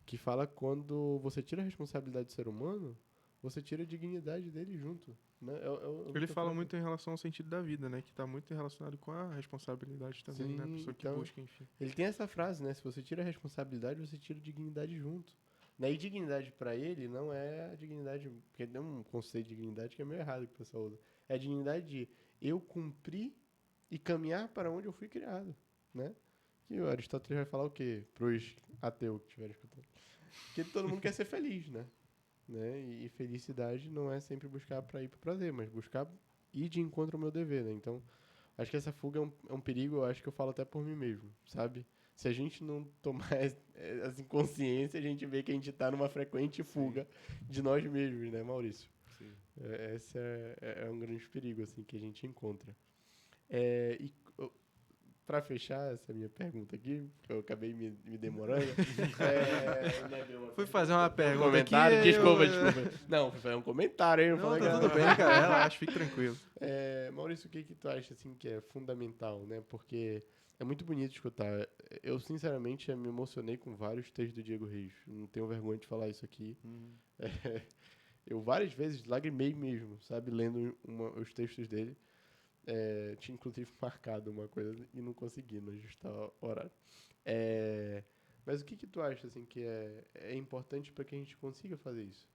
Speaker 2: que fala quando você tira a responsabilidade do ser humano, você tira a dignidade dele junto. Né?
Speaker 1: Ele fala muito em relação ao sentido da vida, né? Que está muito relacionado com a responsabilidade também,
Speaker 2: Sim,
Speaker 1: né? A pessoa que
Speaker 2: então,
Speaker 1: busca, enfim.
Speaker 2: ele tem essa frase, né? Se você tira a responsabilidade, você tira a dignidade junto. Né? E dignidade para ele não é a dignidade... Porque tem um conceito de dignidade que é meio errado que o pessoal usa. É a dignidade de eu cumprir e caminhar para onde eu fui criado. Né? Que o Aristóteles vai falar o quê? Para os ateus que estiverem escutando. Que todo mundo quer ser feliz, né? E felicidade não é sempre buscar para ir para o prazer, mas buscar ir de encontro ao meu dever, né? Então, acho que essa fuga é um perigo, eu acho que eu falo até por mim mesmo, sabe? Se a gente não tomar assim, consciência, a gente vê que a gente está numa frequente fuga de nós mesmos, né, Maurício?
Speaker 3: Sim.
Speaker 2: Esse é um grande perigo, assim, que a gente encontra. E para fechar essa minha pergunta aqui, que eu acabei me demorando.
Speaker 1: Fui fazer uma pergunta
Speaker 2: comentário,
Speaker 1: aqui.
Speaker 2: desculpa. Não, fui fazer um comentário, hein?
Speaker 1: Não, tá tudo bem, cara. Relaxa, fique tranquilo.
Speaker 2: Maurício, o que tu acha assim que é fundamental, né? Porque é muito bonito escutar. Eu, sinceramente, me emocionei com vários textos do Diego Reis. Não tenho vergonha de falar isso aqui. Eu várias vezes lagrimei mesmo, sabe? Lendo os textos dele. Tinha inclusive marcado uma coisa e não consegui no justo horário. Mas o que tu acha assim que é importante para que a gente consiga fazer isso?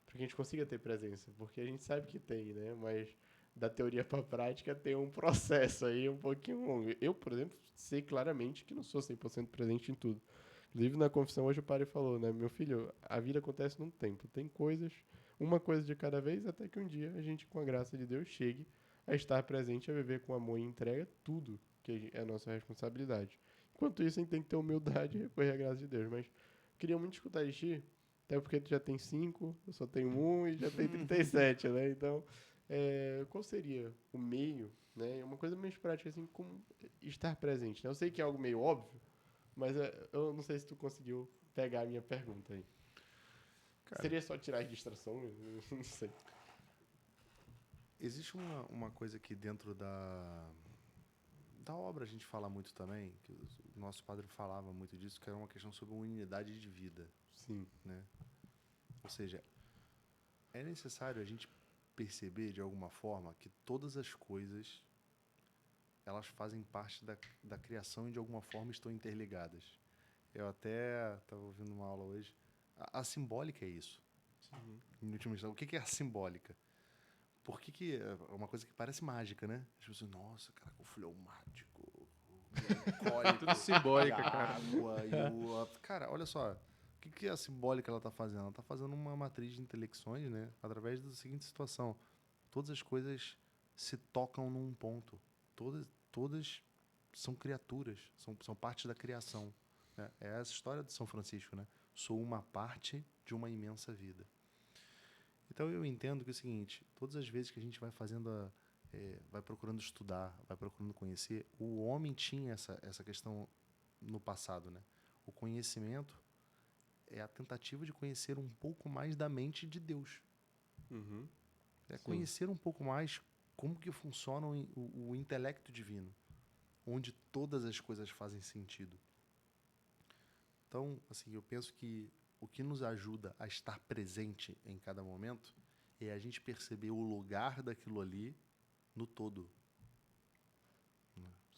Speaker 2: Para que a gente consiga ter presença? Porque a gente sabe que tem, né? Mas da teoria para a prática tem um processo aí um pouquinho longo. Eu, por exemplo, sei claramente que não sou 100% presente em tudo. Inclusive na confissão hoje o padre falou, né? Meu filho, a vida acontece num tempo. Tem coisas, uma coisa de cada vez, até que um dia a gente, com a graça de Deus, chegue a estar presente, a viver com amor e entrega tudo que é a nossa responsabilidade. Enquanto isso, a gente tem que ter humildade e recorrer à graça de Deus. Mas queria muito escutar de ti, até porque tu já tem 5, eu só tenho 1 e já tem 37, né? Então, qual seria o meio, né? Uma coisa mais prática, assim, como estar presente, né? Eu sei que é algo meio óbvio, mas eu não sei se tu conseguiu pegar a minha pergunta aí.
Speaker 3: Cara,
Speaker 2: seria só tirar a distração? Não sei.
Speaker 3: existe uma coisa que dentro da obra a gente fala muito também, que o nosso padre falava muito disso, que era uma questão sobre unidade de vida.
Speaker 2: Sim.
Speaker 3: Né? Ou seja, é necessário a gente perceber de alguma forma que todas as coisas elas fazem parte da criação e de alguma forma estão interligadas. Eu até estava ouvindo uma aula hoje. A simbólica é isso.
Speaker 2: Sim.
Speaker 3: Em última instância, o que é a simbólica? Por que é uma coisa que parece mágica, né? As pessoas, nossa, cara, o fleumático, o melancólico,
Speaker 1: Tudo simbólica,
Speaker 3: a
Speaker 1: cara.
Speaker 3: água e Cara, olha só, o que a simbólica ela está fazendo? Ela está fazendo uma matriz de intelecções, né? Através da seguinte situação. Todas as coisas se tocam num ponto. Todas são criaturas, são parte da criação. Né? É essa história de São Francisco, né? Sou uma parte de uma imensa vida. Então eu entendo que é o seguinte, todas as vezes que a gente vai fazendo, vai procurando estudar, vai procurando conhecer, o homem tinha essa questão no passado, né? O conhecimento é a tentativa de conhecer um pouco mais da mente de Deus.
Speaker 2: Uhum.
Speaker 3: É
Speaker 2: Sim.
Speaker 3: conhecer um pouco mais como que funciona o intelecto divino, onde todas as coisas fazem sentido. Então, assim, eu penso que o que nos ajuda a estar presente em cada momento é a gente perceber o lugar daquilo ali no todo.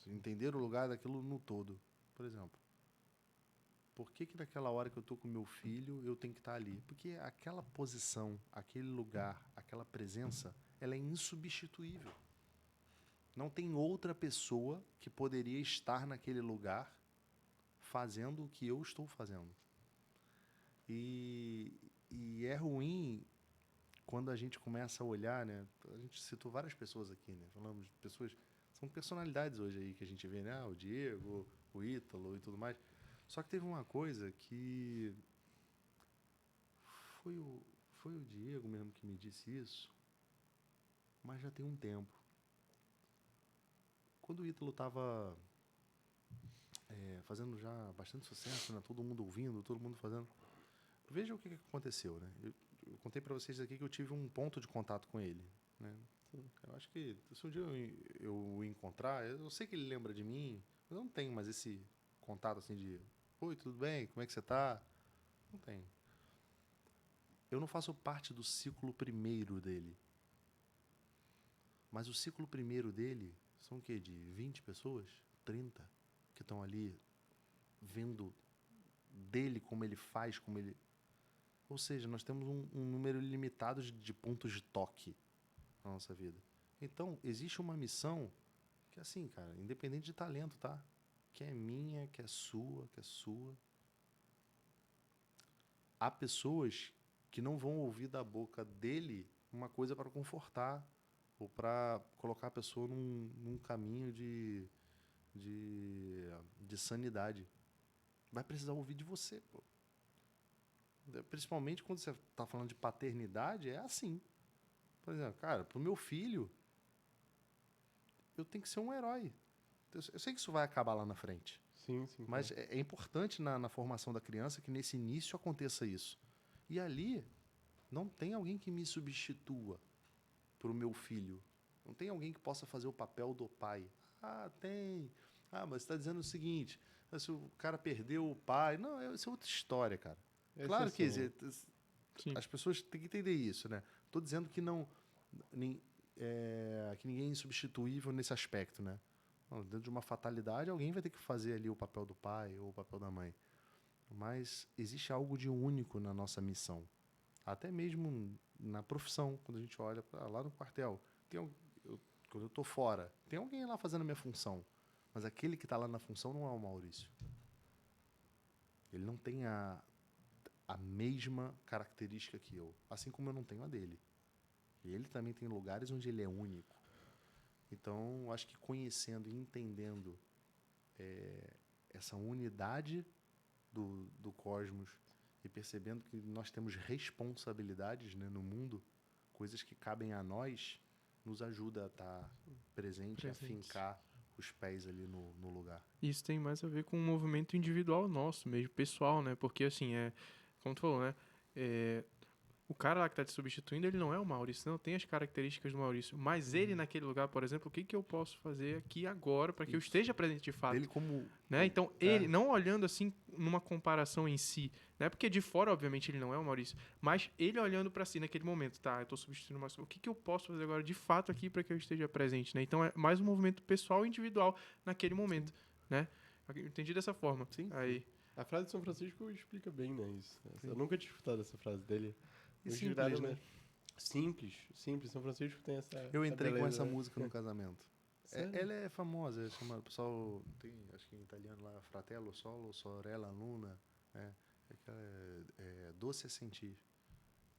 Speaker 3: Entender o lugar daquilo no todo. Por exemplo, por que naquela hora que eu estou com meu filho eu tenho que estar ali? Porque aquela posição, aquele lugar, aquela presença, ela é insubstituível. Não tem outra pessoa que poderia estar naquele lugar fazendo o que eu estou fazendo. E é ruim quando a gente começa a olhar, né? A gente citou várias pessoas aqui, né? Falamos de pessoas, são personalidades hoje aí que a gente vê, né? O Diego, o Ítalo e tudo mais. Só que teve uma coisa que foi o Diego mesmo que me disse isso, mas já tem um tempo. Quando o Ítalo estava fazendo já bastante sucesso, né? Todo mundo ouvindo, todo mundo fazendo. Veja o que aconteceu, né? Eu contei para vocês aqui que eu tive um ponto de contato com ele, né? Eu acho que se um dia eu o encontrar, eu sei que ele lembra de mim, mas eu não tenho mais esse contato assim de oi, tudo bem? Como é que você tá? Não tenho. Eu não faço parte do ciclo primeiro dele. Mas o ciclo primeiro dele são o quê? De 20 pessoas? 30? Que estão ali vendo dele como ele faz, como ele... Ou seja, nós temos um número ilimitado de pontos de toque na nossa vida. Então, existe uma missão que, assim, cara, independente de talento, tá? Que é minha, que é sua, que é sua. Há pessoas que não vão ouvir da boca dele uma coisa para confortar ou para colocar a pessoa num caminho de sanidade. Vai precisar ouvir de você, pô. Principalmente quando você está falando de paternidade, é assim. Por exemplo, cara, pro meu filho, eu tenho que ser um herói. Eu sei que isso vai acabar lá na frente.
Speaker 2: Sim, sim.
Speaker 3: Mas é importante na formação da criança que nesse início aconteça isso. E ali não tem alguém que me substitua para o meu filho. Não tem alguém que possa fazer o papel do pai. Ah, tem. Ah, mas você está dizendo o seguinte, se o cara perdeu o pai... Não, isso é outra história, cara. Claro que
Speaker 1: Sim.
Speaker 3: as pessoas têm que entender isso, né? Estou dizendo que que ninguém é insubstituível nesse aspecto, né? Não, dentro de uma fatalidade, alguém vai ter que fazer ali o papel do pai ou o papel da mãe. Mas existe algo de único na nossa missão. Até mesmo na profissão, quando a gente olha lá no quartel. Quando eu estou fora, tem alguém lá fazendo a minha função. Mas aquele que está lá na função não é o Maurício. Ele não tem a mesma característica que eu. Assim como eu não tenho a dele. E ele também tem lugares onde ele é único. Então, acho que conhecendo e entendendo essa unidade do cosmos e percebendo que nós temos responsabilidades, né, no mundo, coisas que cabem a nós, nos ajuda a estar presente, a fincar os pés ali no lugar.
Speaker 1: Isso tem mais a ver com um movimento individual nosso, mesmo pessoal, né? Porque, assim, como tu falou, né? O cara lá que tá te substituindo, ele não é o Maurício, não tem as características do Maurício. Mas ele, naquele lugar, por exemplo, o que eu posso fazer aqui agora para que eu esteja presente de fato?
Speaker 3: Ele como...
Speaker 1: Né? Então, ele, não olhando assim numa comparação em si, né? Porque de fora, obviamente, ele não é o Maurício, mas ele olhando para si naquele momento, tá? Eu tô substituindo o Maurício. O que eu posso fazer agora de fato aqui para que eu esteja presente, né? Então, é mais um movimento pessoal e individual naquele momento, né? Eu entendi dessa forma.
Speaker 3: Sim.
Speaker 1: Aí.
Speaker 2: A frase de São Francisco explica bem, né, isso. Eu nunca tinha escutado essa frase dele.
Speaker 3: E simples, né?
Speaker 2: Simples. São Francisco tem essa...
Speaker 3: Eu entrei com essa
Speaker 2: né?
Speaker 3: música no casamento.
Speaker 2: Sério?
Speaker 3: Ela é famosa, chama, o pessoal tem, acho que em italiano lá, Fratello Solo, Sorella Luna, né? Doce é Sentir,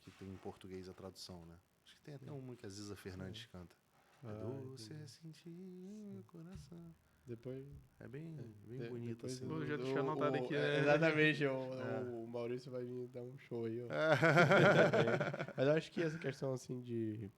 Speaker 3: que tem em português a tradução, né? Acho que tem até uma que a Ziza Fernandes canta. Doce é sentir meu coração.
Speaker 2: Depois...
Speaker 3: É bem bonito, assim.
Speaker 1: Vou já deixar anotado aqui, né?
Speaker 2: Exatamente, o Maurício vai vir dar um show aí, ó. Mas eu acho que essa questão, assim, de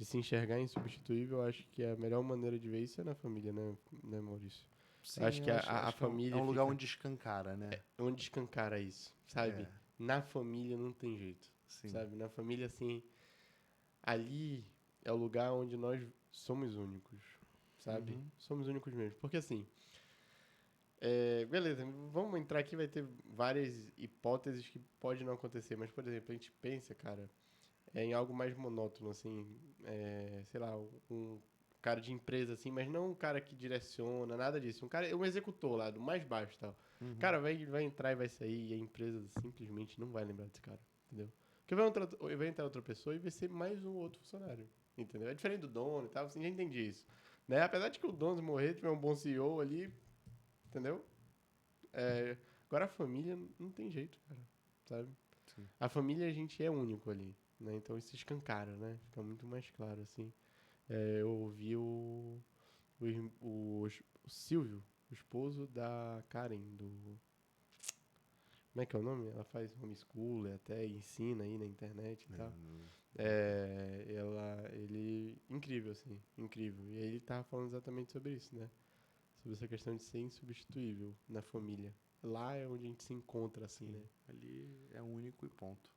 Speaker 2: se enxergar insubstituível, eu acho que a melhor maneira de ver isso é na família, né, Maurício?
Speaker 3: Sim,
Speaker 2: acho que a família
Speaker 3: é um lugar onde escancara, né?
Speaker 2: onde escancara isso, sabe? Na família não tem jeito,
Speaker 3: Sim.
Speaker 2: sabe? Na família, assim, ali é o lugar onde nós somos únicos, sabe? Somos únicos mesmo. Porque, assim, beleza, vamos entrar aqui, vai ter várias hipóteses que pode não acontecer, mas, por exemplo, a gente pensa, cara, em algo mais monótono, assim, sei lá, um cara de empresa, assim, mas não um cara que direciona, nada disso. Um executor lá, do mais baixo e tal. O cara vai entrar e vai sair e a empresa simplesmente não vai lembrar desse cara, entendeu? Porque vai entrar outra pessoa e vai ser mais um outro funcionário, entendeu? É diferente do dono e tal, assim, já entendi isso. Né? Apesar de que o dono morrer, tiver um bom CEO ali, entendeu? Agora a família não tem jeito, cara, sabe?
Speaker 3: Sim.
Speaker 2: A família, a gente é único ali, né? Então isso escancara, né? Fica muito mais claro, assim. Eu ouvi o Silvio, o esposo da Karen, como é que é o nome? Ela faz homeschool, até ensina aí na internet e tal. Incrível, assim, incrível. E aí ele tava falando exatamente sobre isso, né? Sobre essa questão de ser insubstituível na família. Lá é onde a gente se encontra, assim, né?
Speaker 3: Ali é único e ponto.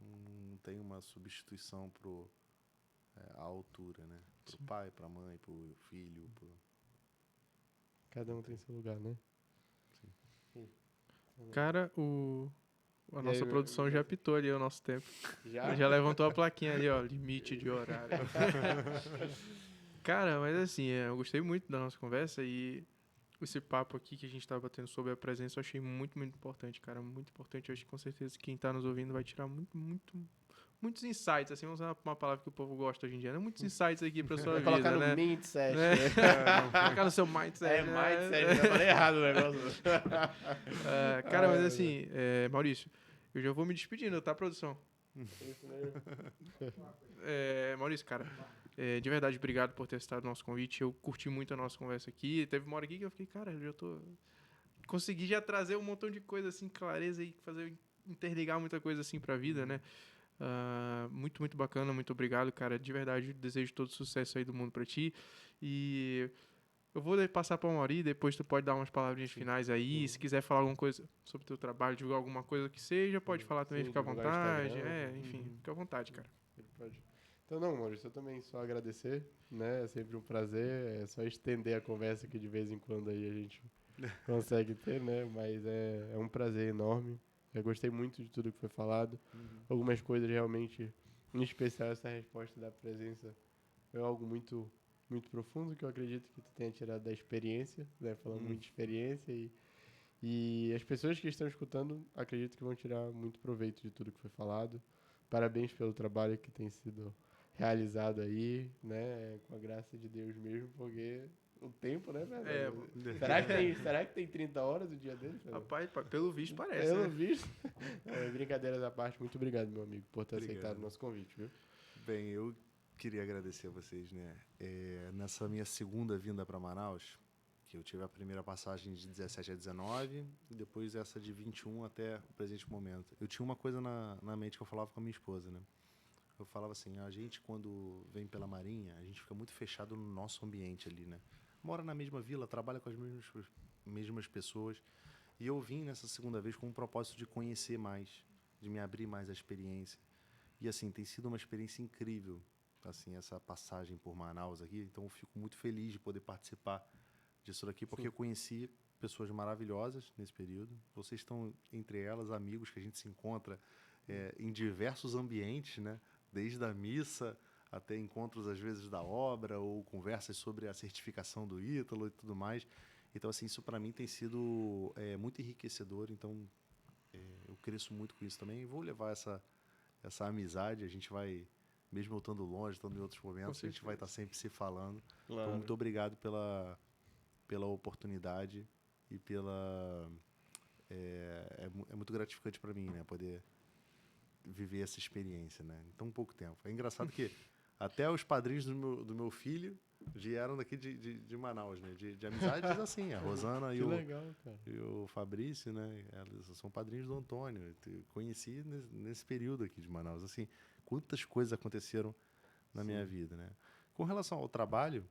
Speaker 3: Não tem uma substituição à altura, né? Pro pai, pra mãe, pro filho.
Speaker 2: Cada um tem seu lugar, né?
Speaker 3: Sim.
Speaker 1: Cara, a nossa
Speaker 2: aí,
Speaker 1: produção já apitou ali o nosso tempo.
Speaker 2: Já?
Speaker 1: Já levantou a plaquinha ali, ó, limite de horário. Cara, mas assim, eu gostei muito da nossa conversa e esse papo aqui que a gente tá batendo sobre a presença eu achei muito, muito importante, cara. Muito importante. Eu acho que com certeza quem tá nos ouvindo vai tirar muitos insights, assim, vamos usar uma palavra que o povo gosta hoje em dia, né? Muitos insights aqui pra sua vida,
Speaker 2: Colocar no
Speaker 1: né?
Speaker 2: mindset,
Speaker 1: Né?
Speaker 2: né?
Speaker 1: Colocar no seu mindset.
Speaker 2: Mindset, eu falei errado o negócio.
Speaker 1: Cara, mas assim, Maurício, eu já vou me despedindo, tá, produção?
Speaker 2: Isso mesmo.
Speaker 1: Maurício, cara, de verdade, obrigado por ter aceitado o nosso convite. Eu curti muito a nossa conversa aqui. Teve uma hora aqui que eu fiquei, cara, eu já tô... Consegui já trazer um montão de coisa, assim, clareza e interligar muita coisa, assim, pra vida, né? Muito, muito bacana. Muito obrigado, cara. De verdade, desejo todo sucesso aí do mundo pra ti. E Eu vou passar para o Mauri, depois tu pode dar umas palavrinhas finais aí. Se quiser falar alguma coisa sobre o teu trabalho, divulgar alguma coisa que seja, pode falar também,
Speaker 2: Sim,
Speaker 1: fica à
Speaker 2: divulgar o
Speaker 1: vontade.
Speaker 2: Instagram.
Speaker 1: Enfim, fica à vontade, cara.
Speaker 2: Ele pode. Então, não, Maurício, eu também só agradecer, né? É sempre um prazer. É só estender a conversa que de vez em quando aí a gente consegue ter, né? Mas é um prazer enorme. Eu gostei muito de tudo que foi falado. Algumas coisas realmente, em especial essa resposta da presença, foi algo muito, muito profundo que eu acredito que tu tenha tirado da experiência, né? Falando muito de experiência e as pessoas que estão escutando, acredito que vão tirar muito proveito de tudo que foi falado. Parabéns pelo trabalho que tem sido realizado aí, né? Com a graça de Deus mesmo, porque o tempo, né, velho? Será que tem 30 horas o dia dele, Fernando?
Speaker 1: Rapaz, pelo visto parece,
Speaker 2: Pelo
Speaker 1: né?
Speaker 2: visto. Brincadeiras à parte, muito obrigado, meu amigo, por ter
Speaker 3: Obrigado.
Speaker 2: aceitado o nosso convite, viu?
Speaker 3: Bem, eu queria agradecer a vocês, né? Nessa minha segunda vinda para Manaus, que eu tive a primeira passagem de 17 a 19 e depois essa de 21 até o presente momento. Eu tinha uma coisa na mente que eu falava com a minha esposa, né? Eu falava assim, a gente quando vem pela Marinha, a gente fica muito fechado no nosso ambiente ali, né? Mora na mesma vila, trabalha com as mesmas pessoas. E eu vim nessa segunda vez com o propósito de conhecer mais, de me abrir mais à experiência. E assim, tem sido uma experiência incrível, assim, essa passagem por Manaus aqui. Então eu fico muito feliz de poder participar disso daqui, porque eu conheci pessoas maravilhosas nesse período. Vocês estão entre elas, amigos que a gente se encontra em diversos ambientes, né? Desde a missa até encontros, às vezes, da obra ou conversas sobre a certificação do Ítalo e tudo mais. Então, assim, isso para mim tem sido muito enriquecedor. Então, eu cresço muito com isso também. E vou levar essa amizade. A gente vai, mesmo eu estando longe, estando em outros momentos, a gente vai estar sempre se falando.
Speaker 2: Claro.
Speaker 3: Então, muito obrigado pela oportunidade e pela... É muito gratificante para mim, né? Poder viver essa experiência, né? Em tão pouco tempo. É engraçado que até os padrinhos do meu filho vieram daqui de Manaus, né? De amizades assim, a Rosana
Speaker 2: Que legal, cara.
Speaker 3: e o Fabrício, né? Eles são padrinhos do Antônio. Eu conheci nesse período aqui de Manaus. Assim, quantas coisas aconteceram na minha vida, né? Com relação ao trabalho,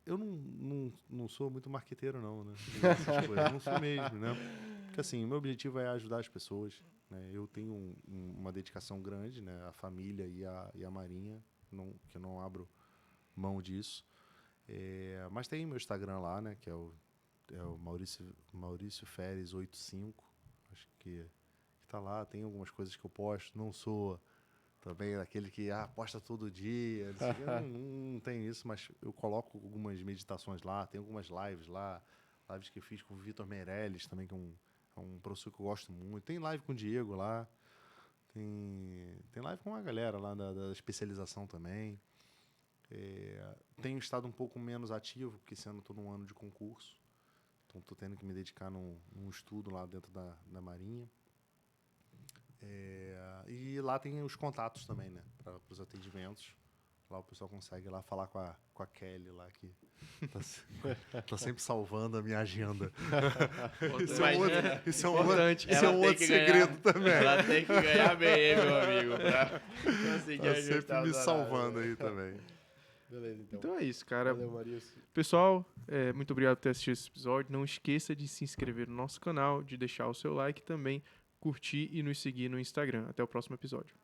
Speaker 3: eu não sou muito marqueteiro, não, né? Essas coisas. Não sou mesmo, né? Porque, assim, o meu objetivo é ajudar as pessoas, né? Eu tenho uma dedicação grande, né? À família e à Marinha, que eu não abro mão disso. Mas tem meu Instagram lá, né? Que é o Maurício Feres 85. Acho que tá lá. Tem algumas coisas que eu posto. Não sou também daquele que posta todo dia. Não sei o quê. Não tem isso, mas eu coloco algumas meditações lá. Tem algumas lives lá. Lives que eu fiz com o Vitor Meirelles também, que é um professor que eu gosto muito. Tem live com o Diego lá. Tem live com a galera lá da especialização também. Tenho estado um pouco menos ativo, porque esse ano estou num ano de concurso. Então estou tendo que me dedicar num estudo lá dentro da Marinha. E lá tem os contatos também, né? Para os atendimentos. Lá o pessoal consegue lá falar com a Kelly lá, que tá sempre salvando a minha agenda. Isso é um outro segredo também.
Speaker 2: Ela tem que ganhar bem, hein, meu amigo, pra conseguir
Speaker 3: Tá
Speaker 2: ajustar
Speaker 3: sempre me
Speaker 2: os
Speaker 3: salvando
Speaker 2: horários.
Speaker 3: aí também.
Speaker 2: Beleza, então.
Speaker 1: Então é isso, cara.
Speaker 2: Valeu, Maurício.
Speaker 1: Pessoal, muito obrigado por ter assistido esse episódio. Não esqueça de se inscrever no nosso canal, de deixar o seu like e também curtir e nos seguir no Instagram. Até o próximo episódio.